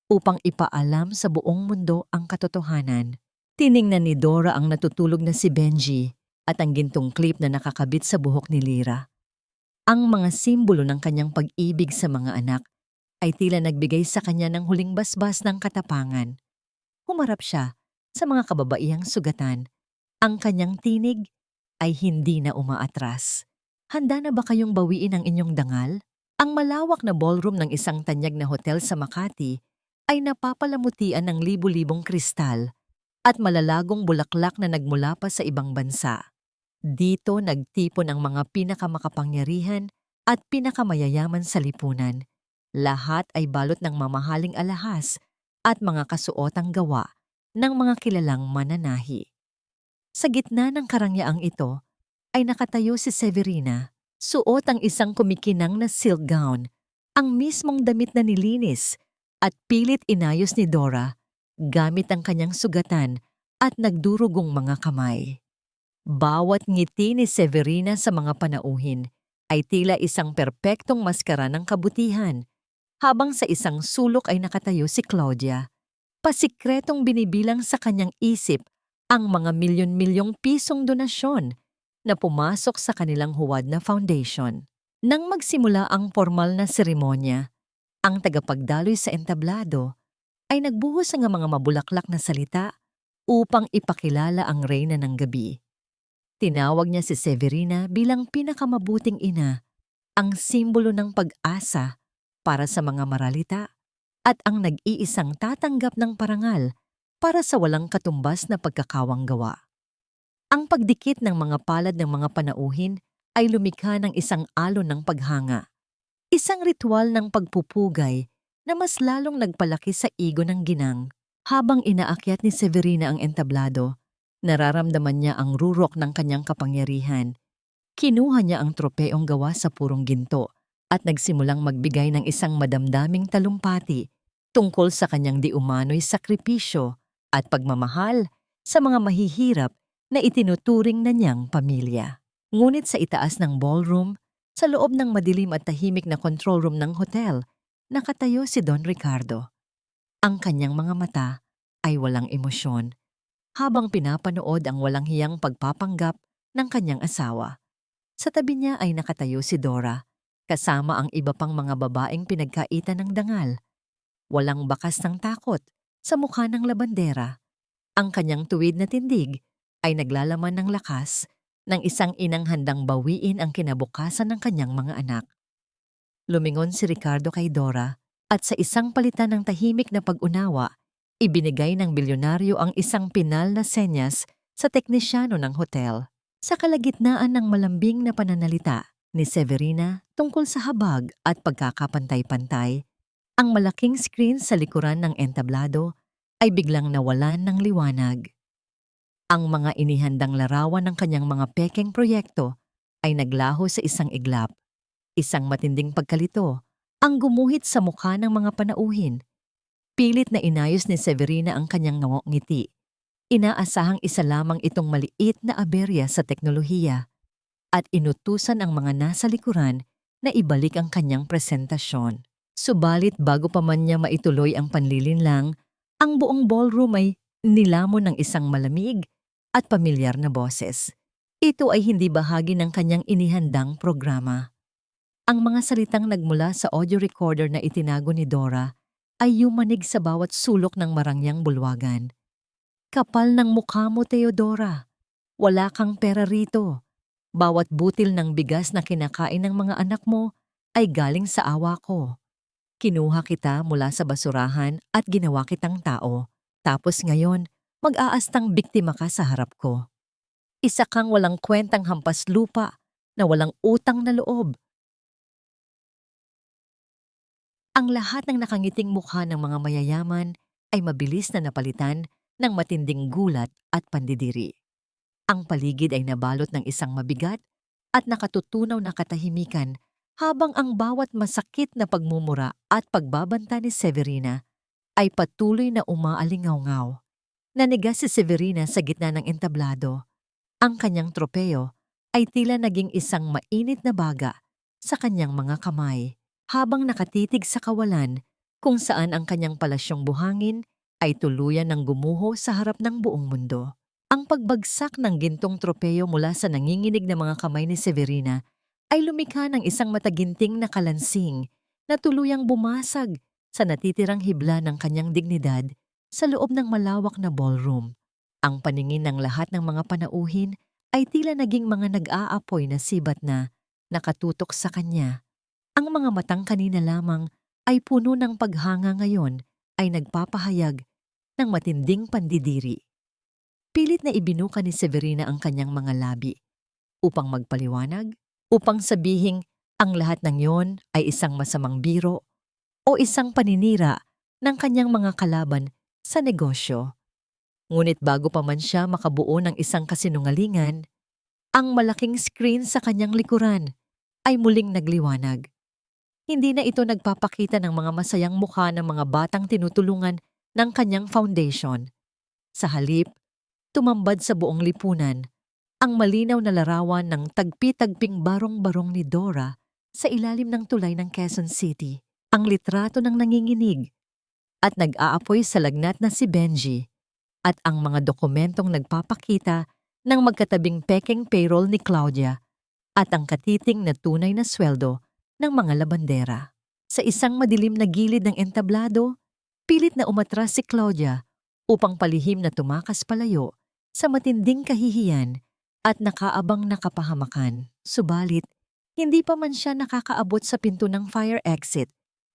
upang ipaalam sa buong mundo ang katotohanan. Tiningnan ni Dora ang natutulog na si Benji at ang gintong clip na nakakabit sa buhok ni Lyra. Ang mga simbolo ng kanyang pag-ibig sa mga anak ay tila nagbigay sa kanya ng huling basbas ng katapangan. Humarap siya sa mga kababaihang sugatan. Ang kanyang tinig ay hindi na umaatras. Handa na ba kayong bawiin ang inyong dangal? Ang malawak na ballroom ng isang tanyag na hotel sa Makati ay napapalamutian ng libu-libong kristal at malalagong bulaklak na nagmula pa sa ibang bansa. Dito nagtipon ang mga pinakamakapangyarihan at pinakamayayaman sa lipunan. Lahat ay balot ng mamahaling alahas at mga kasuotang gawa ng mga kilalang mananahi. Sa gitna ng karangyaang ito ay nakatayo si Severina, suot ang isang kumikinang na silk gown, ang mismong damit na nilinis at pilit inayos ni Dora gamit ang kanyang sugatan at nagdurugong mga kamay. Bawat ngiti ni Severina sa mga panauhin ay tila isang perpektong maskara ng kabutihan, habang sa isang sulok ay nakatayo si Claudia. Pasikretong binibilang sa kanyang isip ang mga milyon-milyong pisong donasyon na pumasok sa kanilang huwad na foundation. Nang magsimula ang formal na seremonya, ang tagapagdaloy sa entablado ay nagbuhos ng mga mabulaklak na salita upang ipakilala ang reyna ng gabi. Tinawag niya si Severina bilang pinakamabuting ina, ang simbolo ng pag-asa para sa mga maralita at ang nag-iisang tatanggap ng parangal para sa walang katumbas na pagkakawang gawa. Ang pagdikit ng mga palad ng mga panauhin ay lumikha ng isang alon ng paghanga, isang ritual ng pagpupugay na mas lalong nagpalaki sa ego ng ginang. Habang inaakyat ni Severina ang entablado, nararamdaman niya ang rurok ng kanyang kapangyarihan. Kinuha niya ang tropeong gawa sa purong ginto at nagsimulang magbigay ng isang madamdaming talumpati tungkol sa kanyang di umano'y sakripisyo at pagmamahal sa mga mahihirap na itinuturing na niyang pamilya. Ngunit sa itaas ng ballroom, sa loob ng madilim at tahimik na control room ng hotel, nakatayo si Don Ricardo. Ang kanyang mga mata ay walang emosyon habang pinapanood ang walang hiyang pagpapanggap ng kanyang asawa. Sa tabi niya ay nakatayo si Dora, kasama ang iba pang mga babaeng pinagkaitan ng dangal. Walang bakas ng takot sa mukha ng labandera. Ang kanyang tuwid na tindig ay naglalaman ng lakas ng isang inang handang bawiin ang kinabukasan ng kanyang mga anak. Lumingon si Ricardo kay Dora at sa isang palitan ng tahimik na pag-unawa, ibinigay ng bilyonaryo ang isang pinal na senyas sa teknisyano ng hotel. Sa kalagitnaan ng malambing na pananalita ni Severina tungkol sa habag at pagkakapantay-pantay, ang malaking screen sa likuran ng entablado ay biglang nawalan ng liwanag. Ang mga inihandang larawan ng kanyang mga pekeng proyekto ay naglaho sa isang iglap. Isang matinding pagkalito ang gumuhit sa mukha ng mga panauhin. Pilit na inayos ni Severina ang kanyang ngiti. Inaasahang isa lamang itong maliit na aberya sa teknolohiya at inutusan ang mga nasa likuran na ibalik ang kanyang presentasyon. Subalit bago pa man niya maituloy ang panlilinlang, ang buong ballroom ay Nilamon ng isang malamig at pamilyar na boses. Ito ay hindi bahagi ng kanyang inihandang programa. Ang mga salitang nagmula sa audio recorder na itinago ni Dora ay yumanig sa bawat sulok ng marangyang bulwagan. Kapal ng mukha mo, Theodora. Wala kang pera rito. Bawat butil ng bigas na kinakain ng mga anak mo ay galing sa awa ko. Kinuha kita mula sa basurahan at ginawa kitang tao. Tapos ngayon, mag-aastang biktima ka sa harap ko. Isa kang walang kwentang hampas lupa na walang utang na loob. Ang lahat ng nakangiting mukha ng mga mayayaman ay mabilis na napalitan ng matinding gulat at pandidiri. Ang paligid ay nabalot ng isang mabigat at nakatutunaw na katahimikan habang ang bawat masakit na pagmumura at pagbabanta ni Severina ay patuloy na umaalingaw-ngaw. Naniga si Severina sa gitna ng entablado. Ang kanyang tropeo ay tila naging isang mainit na baga sa kanyang mga kamay habang nakatitig sa kawalan kung saan ang kanyang palasyong buhangin ay tuluyan ng gumuho sa harap ng buong mundo. Ang pagbagsak ng gintong tropeo mula sa nanginginig na mga kamay ni Severina ay lumikha ng isang mataginting na kalansing na tuluyang bumasag sa natitirang hibla ng kanyang dignidad sa loob ng malawak na ballroom. Ang paningin ng lahat ng mga panauhin ay tila naging mga nag-aapoy na sibat na nakatutok sa kanya. Ang mga matang kanina lamang ay puno ng paghanga ngayon ay nagpapahayag ng matinding pandidiri. Pilit na ibinuka ni Severina ang kanyang mga labi upang magpaliwanag, upang sabihing ang lahat ng yon ay isang masamang biro o isang paninira ng kanyang mga kalaban sa negosyo. Ngunit bago pa man siya makabuo ng isang kasinungalingan, ang malaking screen sa kanyang likuran ay muling nagliwanag. Hindi na ito nagpapakita ng mga masayang mukha ng mga batang tinutulungan ng kanyang foundation. Sa halip, tumambad sa buong lipunan ang malinaw na larawan ng tagpi-tagping barong-barong ni Dora sa ilalim ng tulay ng Quezon City. Ang litrato ng nanginginig at nag-aapoy sa lagnat na si Benji at ang mga dokumentong nagpapakita ng magkatabing pekeng payroll ni Claudia at ang katiting na tunay na sweldo ng mga labandera. Sa isang madilim na gilid ng entablado, pilit na umatras si Claudia upang palihim na tumakas palayo sa matinding kahihiyan at nakaabang na kapahamakan. Subalit, hindi pa man siya nakakaabot sa pinto ng fire exit.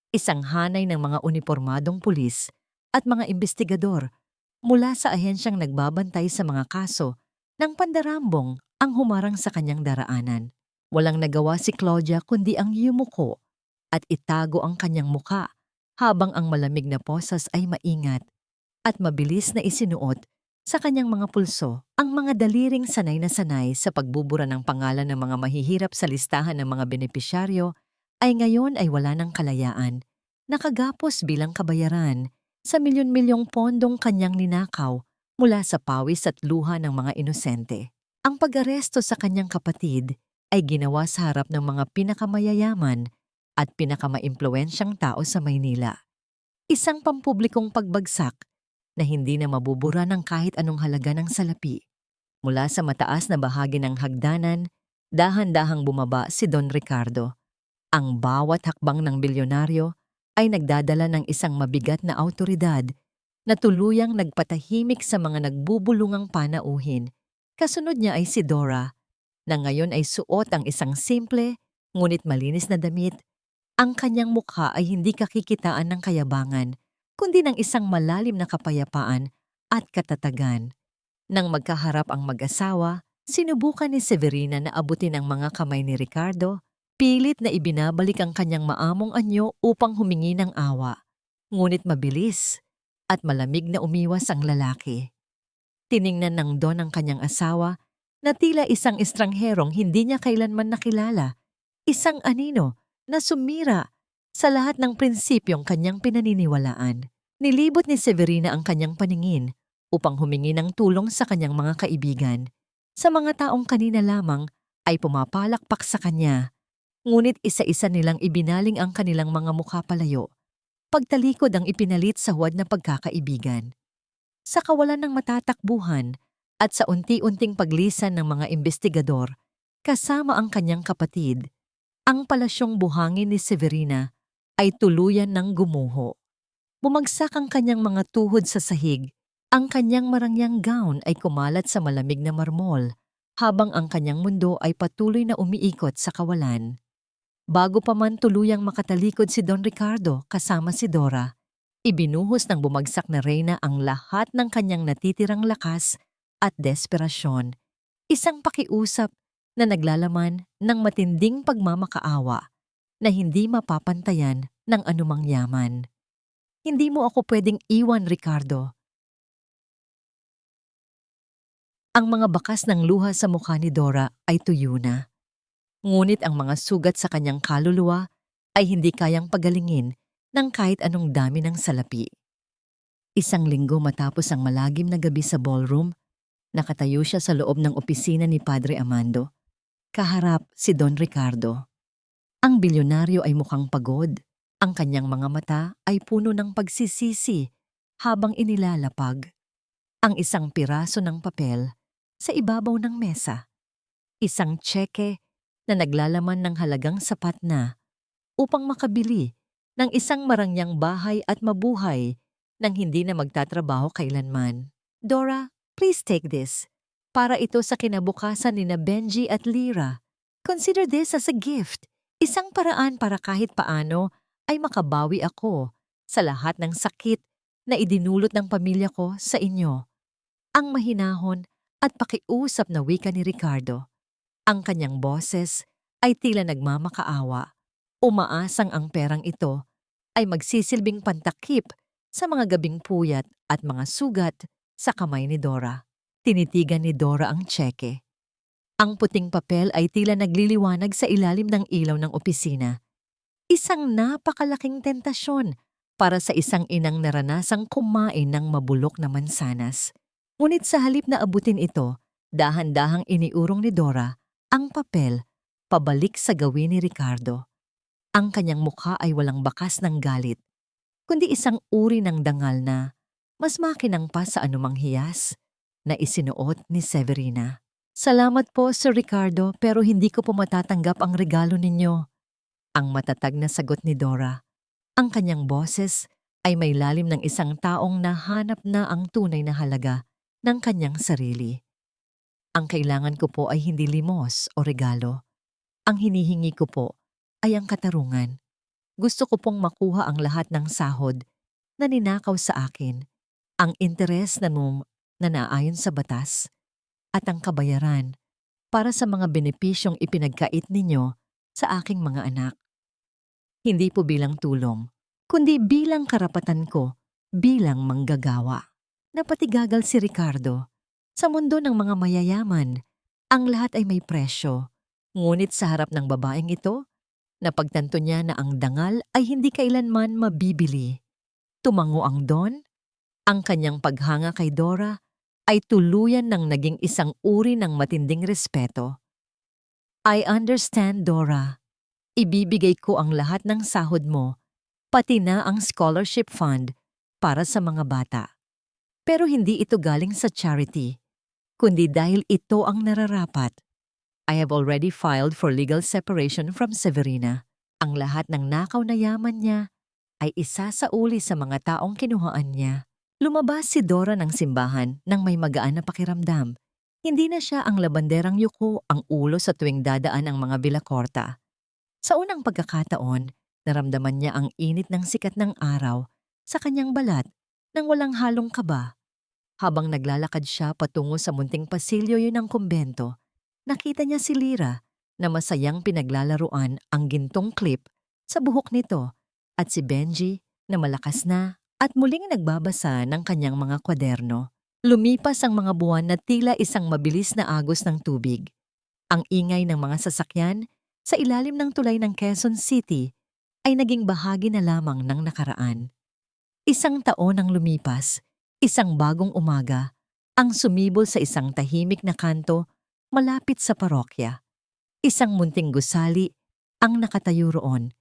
Isang hanay ng mga unipormadong pulis at mga investigador mula sa ahensyang nagbabantay sa mga kaso ng pandarambong ang humarang sa kanyang daraanan. Walang nagawa si Claudia kundi ang yumuko at itago ang kanyang muka habang ang malamig na posas ay maingat at mabilis na isinuot sa kanyang mga pulso. Ang mga daliring sanay na sanay sa pagbubura ng pangalan ng mga mahihirap sa listahan ng mga benepisyaryo ay ngayon ay wala ng kalayaan. Nakagapos bilang kabayaran sa milyon-milyong pondong kanyang ninakaw mula sa pawis at luha ng mga inosente. Ang pag-aresto sa kanyang kapatid ay ginawa sa harap ng mga pinakamayayaman at pinakamaimpluwensyang tao sa Maynila. Isang pampublikong pagbagsak na hindi na mabubura ng kahit anong halaga ng salapi. Mula sa mataas na bahagi ng hagdanan, dahan-dahang bumaba si Don Ricardo. Ang bawat hakbang ng bilyonaryo ay nagdadala ng isang mabigat na awtoridad na tuluyang nagpatahimik sa mga nagbubulungang panauhin. Kasunod niya ay si Dora, na ngayon ay suot ang isang simple ngunit malinis na damit. Ang kanyang mukha ay hindi kakikitaan ng kayabangan, kundi ng isang malalim na kapayapaan at katatagan. Nang magkaharap ang mag-asawa, sinubukan ni Severina na abutin ang mga kamay ni Ricardo, pilit na ibinabalik ang kanyang maamong anyo upang humingi ng awa. Ngunit mabilis at malamig na umiwas ang lalaki. Tiningnan ng Don ang kanyang asawa na tila isang estrangherong hindi niya kailanman nakilala, isang anino na sumira sa lahat ng prinsipyong kanyang pinaniniwalaan. Nilibot ni Severina ang kanyang paningin upang humingi ng tulong sa kanyang mga kaibigan. Sa mga taong kanina lamang ay pumapalakpak sa kanya, ngunit isa-isa nilang ibinaling ang kanilang mga mukha palayo. Pagtalikod ang ipinalit sa huwad na pagkakaibigan. Sa kawalan ng matatakbuhan at sa unti-unting paglisan ng mga investigador, kasama ang kanyang kapatid, ang palasyong buhangin ni Severina ay tuluyan ng gumuho. Bumagsak ang kanyang mga tuhod sa sahig, ang kanyang marangyang gown ay kumalat sa malamig na marmol, habang ang kanyang mundo ay patuloy na umiikot sa kawalan. Bago pa man tuluyang makatalikod si Don Ricardo kasama si Dora, ibinuhos ng bumagsak na reyna ang lahat ng kanyang natitirang lakas at desperasyon. Isang pakiusap na naglalaman ng matinding pagmamakaawa na hindi mapapantayan ng anumang yaman. Hindi mo ako pwedeng iwan, Ricardo. Ang mga bakas ng luha sa mukha ni Dora ay tuyo na. Ngunit ang mga sugat sa kanyang kaluluwa ay hindi kayang pagalingin ng kahit anong dami ng salapi. Isang linggo matapos ang malagim na gabi sa ballroom, nakatayo siya sa loob ng opisina ni Padre Amando. Kaharap si Don Ricardo. Ang bilyonaryo ay mukhang pagod. Ang kanyang mga mata ay puno ng pagsisisi habang inilalapag ang isang piraso ng papel sa ibabaw ng mesa. Isang tseke na naglalaman ng halagang sapat na upang makabili ng isang marangyang bahay at mabuhay nang hindi na magtatrabaho kailanman. Dora, please take this. Para ito sa kinabukasan ni na Benji at Lyra. Consider this as a gift. Isang paraan para kahit paano ay makabawi ako sa lahat ng sakit na idinulot ng pamilya ko sa inyo. Ang mahinahon at pakiusap na wika ni Ricardo. Ang kanyang boses ay tila nagmamakaawa. Umaasang ang perang ito ay magsisilbing pantakip sa mga gabing puyat at mga sugat sa kamay ni Dora. Tinitigan ni Dora ang tseke. Ang puting papel ay tila nagliliwanag sa ilalim ng ilaw ng opisina. Isang napakalaking tentasyon para sa isang inang naranasang kumain ng mabulok na mansanas. Ngunit sa halip na abutin ito, dahan-dahang iniurong ni Dora ang papel pabalik sa gawin ni Ricardo. Ang kanyang mukha ay walang bakas ng galit, kundi isang uri ng dangal na mas makinang pa sa anumang hiyas na isinuot ni Severina. Salamat po, Sir Ricardo, pero hindi ko po matatanggap ang regalo ninyo. Ang matatag na sagot ni Dora. Ang kanyang boses ay may lalim ng isang taong nahanap na ang tunay na halaga ng kanyang sarili. Ang kailangan ko po ay hindi limos o regalo. Ang hinihingi ko po ay ang katarungan. Gusto ko pong makuha ang lahat ng sahod na ninakaw sa akin, ang interes na naayon sa batas, at ang kabayaran para sa mga benepisyong ipinagkait ninyo sa aking mga anak. Hindi po bilang tulong, kundi bilang karapatan ko bilang manggagawa. Napatigagal si Ricardo. Sa mundo ng mga mayayaman, ang lahat ay may presyo. Ngunit sa harap ng babaeng ito, napagtanto niya na ang dangal ay hindi kailanman mabibili. Tumango ang Don. Ang kanyang paghanga kay Dora ay tuluyan ng naging isang uri ng matinding respeto. I understand, Dora. Ibibigay ko ang lahat ng sahod mo, pati na ang scholarship fund para sa mga bata. Pero hindi ito galing sa charity, kundi dahil ito ang nararapat. I have already filed for legal separation from Severina. Ang lahat ng nakaw na yaman niya ay isasauli sa mga taong kinuhaan niya. Lumabas si Dora ng simbahan nang may magaan na pakiramdam. Hindi na siya ang labanderang yuko ang ulo sa tuwing dadaan ang mga bilakorta. Sa unang pagkakataon, naramdaman niya ang init ng sikat ng araw sa kanyang balat nang walang halong kaba. Habang naglalakad siya patungo sa munting pasilyo yun ng kumbento, nakita niya si Lyra na masayang pinaglalaruan ang gintong clip sa buhok nito at si Benji na malakas na at muling nagbabasa ng kanyang mga kwaderno. Lumipas ang mga buwan na tila isang mabilis na agos ng tubig. Ang ingay ng mga sasakyan sa ilalim ng tulay ng Quezon City ay naging bahagi na lamang ng nakaraan. Isang taon ang lumipas, isang bagong umaga, ang sumibol sa isang tahimik na kanto malapit sa parokya. Isang munting gusali ang nakatayo roon.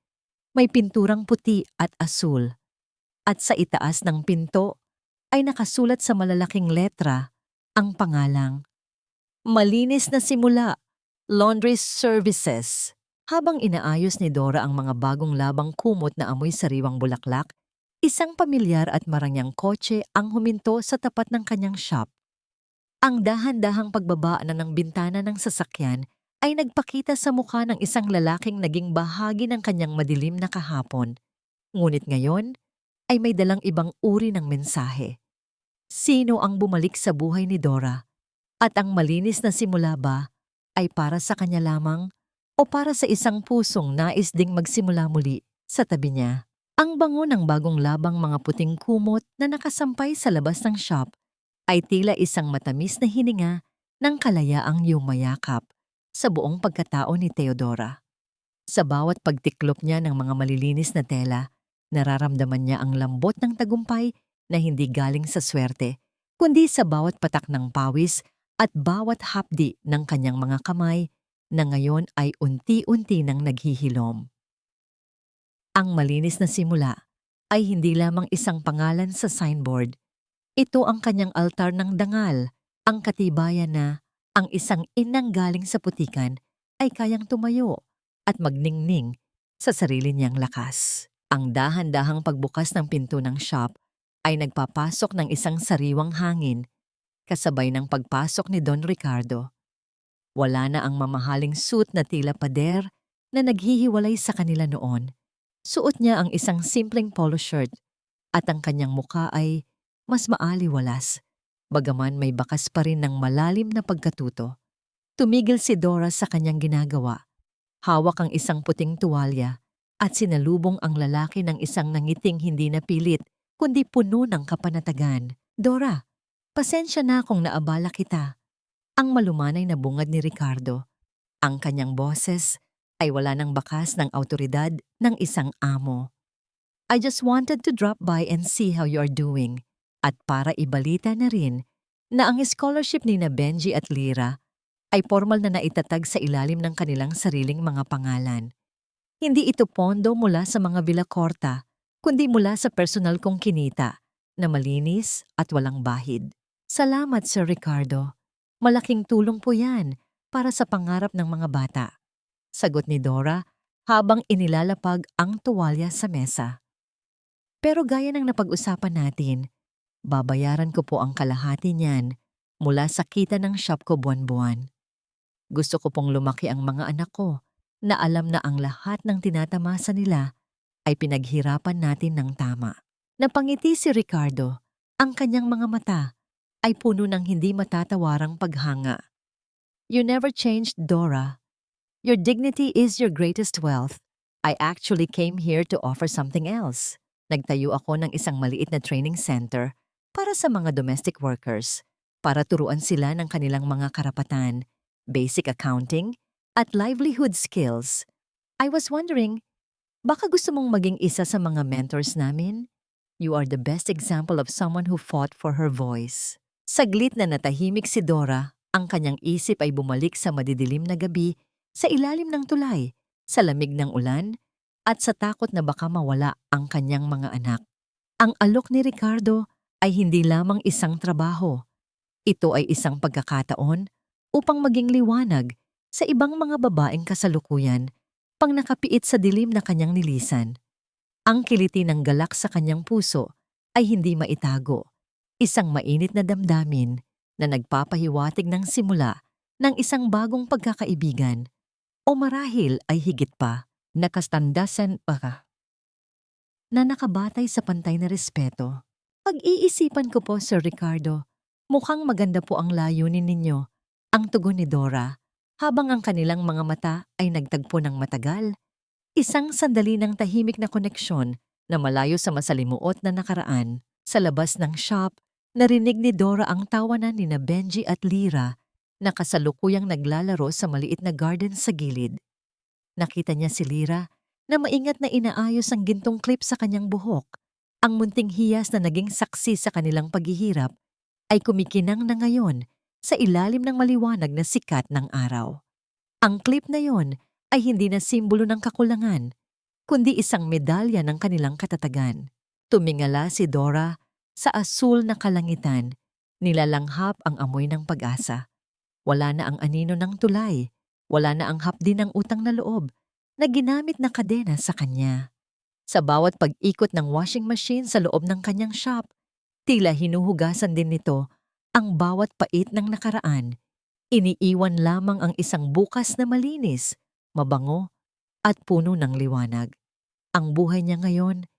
May pinturang puti at asul. At sa itaas ng pinto, ay nakasulat sa malalaking letra ang pangalang Malinis na Simula, Laundry Services. Habang inaayos ni Dora ang mga bagong labang kumot na amoy sariwang bulaklak, isang pamilyar at marangyang kotse ang huminto sa tapat ng kanyang shop. Ang dahan-dahang pagbaba na ng bintana ng sasakyan ay nagpakita sa mukha ng isang lalaking naging bahagi ng kanyang madilim na kahapon. Ngunit ngayon ay may dalang ibang uri ng mensahe. Sino ang bumalik sa buhay ni Dora? At ang malinis na simula ba ay para sa kanya lamang o para sa isang pusong nais ding magsimula muli sa tabi niya? Ang bango ng bagong labang mga puting kumot na nakasampay sa labas ng shop ay tila isang matamis na hininga ng kalayaang yumayakap sa buong pagkatao ni Theodora. Sa bawat pagtiklop niya ng mga malilinis na tela, nararamdaman niya ang lambot ng tagumpay na hindi galing sa swerte, kundi sa bawat patak ng pawis at bawat hapdi ng kanyang mga kamay na ngayon ay unti-unti nang naghihilom. Ang malinis na simula ay hindi lamang isang pangalan sa signboard. Ito ang kanyang altar ng dangal, ang katibayan na ang isang inang galing sa putikan ay kayang tumayo at magningning sa sarili niyang lakas. Ang dahan-dahang pagbukas ng pinto ng shop ay nagpapasok ng isang sariwang hangin kasabay ng pagpasok ni Don Ricardo. Wala na ang mamahaling suit na tila pader na naghihiwalay sa kanila noon. Suot niya ang isang simpleng polo shirt at ang kanyang muka ay mas maaliwalas, bagaman may bakas pa rin ng malalim na pagkatuto. Tumigil si Dora sa kanyang ginagawa. Hawak ang isang puting tuwalya at sinalubong ang lalaki ng isang nangiting hindi napilit kundi puno ng kapanatagan. Dora, pasensya na kung naabala kita. Ang malumanay na bungad ni Ricardo. Ang kanyang boses ay wala ng bakas ng awtoridad ng isang amo. I just wanted to drop by and see how you are doing. At para ibalita na rin na ang scholarship ni na Benji at Lyra ay formal na naitatag sa ilalim ng kanilang sariling mga pangalan. Hindi ito pondo mula sa mga Villacorta, kundi mula sa personal kong kinita na malinis at walang bahid. Salamat, Sir Ricardo. Malaking tulong po yan para sa pangarap ng mga bata. Sagot ni Dora habang inilalapag ang tuwalya sa mesa. Pero gaya ng napag-usapan natin, babayaran ko po ang kalahati niyan mula sa kita ng shop ko buwan-buwan. Gusto ko pong lumaki ang mga anak ko na alam na ang lahat ng tinatamasa nila ay pinaghirapan natin ng tama. Napangiti si Ricardo, ang kanyang mga mata ay puno ng hindi matatawarang paghanga. You never changed, Dora. Your dignity is your greatest wealth. I actually came here to offer something else. Nagtayo ako ng isang maliit na training center para sa mga domestic workers, para turuan sila ng kanilang mga karapatan, basic accounting, at livelihood skills. I was wondering, baka gusto mong maging isa sa mga mentors namin? You are the best example of someone who fought for her voice. Saglit na natahimik si Dora, ang kanyang isip ay bumalik sa madidilim na gabi, sa ilalim ng tulay, sa lamig ng ulan, at sa takot na baka mawala ang kanyang mga anak. Ang alok ni Ricardo ay hindi lamang isang trabaho. Ito ay isang pagkakataon upang maging liwanag sa ibang mga babaeng kasalukuyan pang nakapiit sa dilim na kanyang nilisan. Ang kiliti ng galak sa kanyang puso ay hindi maitago. Isang mainit na damdamin na nagpapahiwatig ng simula ng isang bagong pagkakaibigan o marahil ay higit pa, nakastandasan pa na nakabatay sa pantay na respeto. Pag-iisipan ko po, Sir Ricardo, mukhang maganda po ang layunin ninyo, ang tugon ni Dora, habang ang kanilang mga mata ay nagtagpo ng matagal. Isang sandali ng tahimik na koneksyon na malayo sa masalimuot na nakaraan. Sa labas ng shop, narinig ni Dora ang tawanan ni na Benji at Lyra na kasalukuyang naglalaro sa maliit na garden sa gilid. Nakita niya si Lyra na maingat na inaayos ang gintong clip sa kanyang buhok. Ang munting hiyas na naging saksi sa kanilang paghihirap ay kumikinang na ngayon sa ilalim ng maliwanag na sikat ng araw. Ang clip na yon ay hindi na simbolo ng kakulangan, kundi isang medalya ng kanilang katatagan. Tumingala si Dora Sa asul na kalangitan, nilalanghap ang amoy ng pag-asa. Wala na ang anino ng tulay, wala na ang hapdi ng utang na loob na ginamit na kadena sa kanya. Sa bawat pag-ikot ng washing machine sa loob ng kanyang shop, tila hinuhugasan din nito ang bawat pait ng nakaraan. Iniiwan lamang ang isang bukas na malinis, mabango, at puno ng liwanag. Ang buhay niya ngayon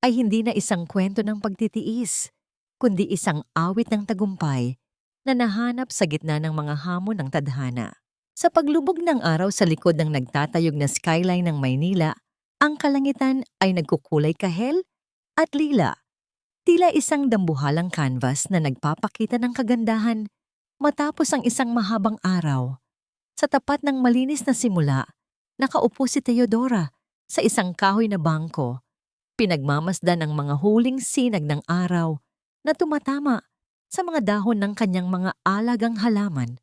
ay hindi na isang kwento ng pagtitiis, kundi isang awit ng tagumpay na nahanap sa gitna ng mga hamon ng tadhana. Sa paglubog ng araw sa likod ng nagtatayog na skyline ng Maynila, ang kalangitan ay nagkukulay kahel at lila. Tila isang dambuhalang canvas na nagpapakita ng kagandahan matapos ang isang mahabang araw. Sa tapat ng malinis na simula, nakaupo si Teodora sa isang kahoy na bangko, pinagmamasdan ang mga huling sinag ng araw na tumatama sa mga dahon ng kanyang mga alagang halaman.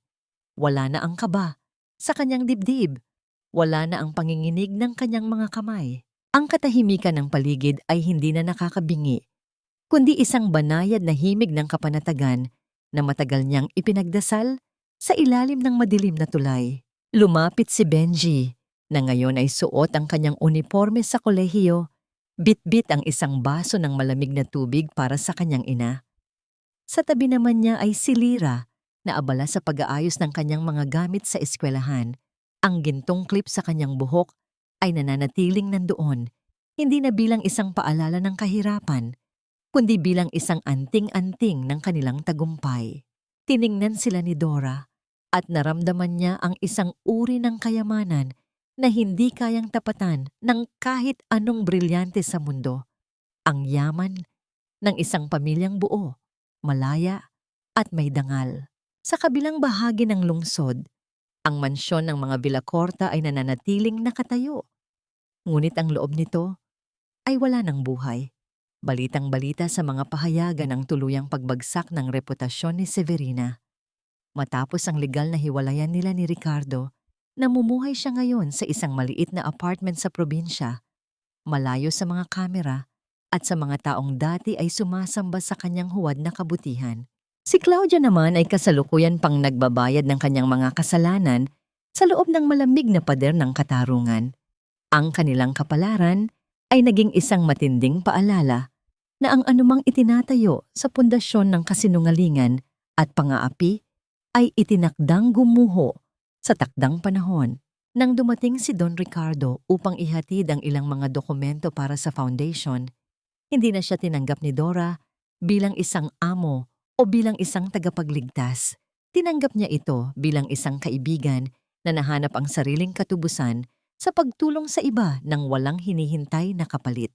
Wala na ang kaba sa kanyang dibdib, wala na ang panginginig ng kanyang mga kamay. Ang katahimikan ng paligid ay hindi na nakakabingi, kundi isang banayad na himig ng kapanatagan na matagal niyang ipinagdasal sa ilalim ng madilim na tulay. Lumapit si Benji, na ngayon ay suot ang kanyang uniforme sa kolehiyo, bitbit ang isang baso ng malamig na tubig para sa kanyang ina. Sa tabi naman niya ay si Lyra, na abala sa pag-aayos ng kanyang mga gamit sa eskwelahan. Ang gintong clip sa kanyang buhok ay nananatiling nandoon, hindi na bilang isang paalala ng kahirapan, kundi bilang isang anting-anting ng kanilang tagumpay. Tiningnan sila ni Dora at naramdaman niya ang isang uri ng kayamanan na hindi kayang tapatan ng kahit anong brilyante sa mundo. Ang yaman ng isang pamilyang buo, malaya at may dangal. Sa kabilang bahagi ng lungsod, ang mansyon ng mga Villacorta ay nananatiling nakatayo. Ngunit ang loob nito ay wala ng buhay. Balitang-balita sa mga pahayagan ang tuluyang pagbagsak ng reputasyon ni Severina. Matapos ang legal na hiwalayan nila ni Ricardo, namumuhay siya ngayon sa isang maliit na apartment sa probinsya, malayo sa mga kamera at sa mga taong dati ay sumasamba sa kanyang huwad na kabutihan. Si Claudia naman ay kasalukuyan pang nagbabayad ng kanyang mga kasalanan sa loob ng malamig na pader ng katarungan. Ang kanilang kapalaran ay naging isang matinding paalala na ang anumang itinatayo sa pundasyon ng kasinungalingan at pang-aapi ay itinakdang gumuho sa takdang panahon. Nang dumating si Don Ricardo upang ihatid ang ilang mga dokumento para sa foundation, hindi na siya tinanggap ni Dora bilang isang amo o bilang isang tagapagligtas. Tinanggap niya ito bilang isang kaibigan na nahanap ang sariling katubusan sa pagtulong sa iba nang walang hinihintay na kapalit.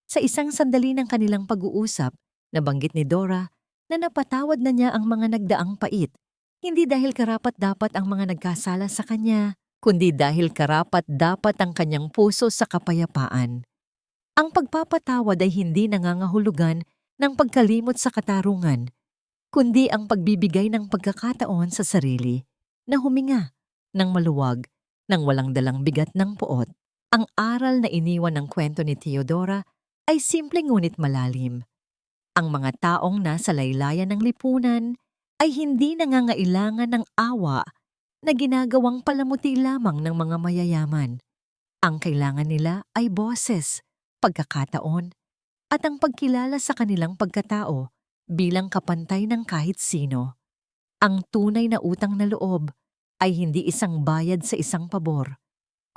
Sa isang sandali ng kanilang pag-uusap, nabanggit ni Dora na napatawad na niya ang mga nagdaang pait, hindi dahil karapat-dapat ang mga nagkasala sa kanya, kundi dahil karapat-dapat ang kanyang puso sa kapayapaan. Ang pagpapatawad ay hindi nangangahulugan ng pagkalimot sa katarungan, kundi ang pagbibigay ng pagkakataon sa sarili na huminga ng maluwag nang walang dalang bigat ng puot. Ang aral na iniwan ng kwento ni Teodora ay simple ngunit malalim. Ang mga taong nasa laylayan ng lipunan ay hindi nangangailangan ng awa na ginagawang palamuti lamang ng mga mayayaman. Ang kailangan nila ay boses, pagkakataon, at ang pagkilala sa kanilang pagkatao bilang kapantay ng kahit sino. Ang tunay na utang na loob ay hindi isang bayad sa isang pabor,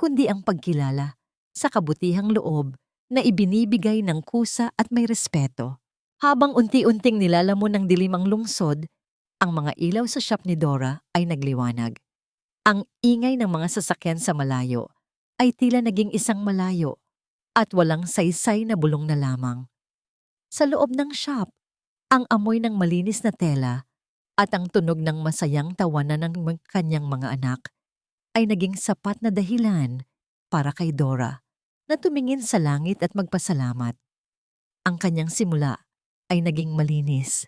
kundi ang pagkilala sa kabutihang loob na ibinibigay ng kusa at may respeto. Habang unti-unting nilalamon ng dilim ang lungsod, ang mga ilaw sa shop ni Dora ay nagliwanag. Ang ingay ng mga sasakyan sa malayo ay tila naging isang malayo at walang saysay na bulong na lamang. Sa loob ng shop, ang amoy ng malinis na tela at ang tunog ng masayang tawanan ng kanyang mga anak ay naging sapat na dahilan para kay Dora na tumingin sa langit at magpasalamat. Ang kanyang simula ay naging malinis,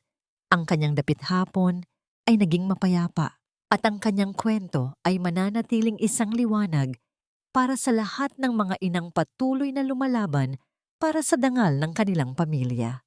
ang kanyang dapit hapon ay naging mapayapa, at ang kanyang kwento ay mananatiling isang liwanag para sa lahat ng mga inang patuloy na lumalaban para sa dangal ng kanilang pamilya.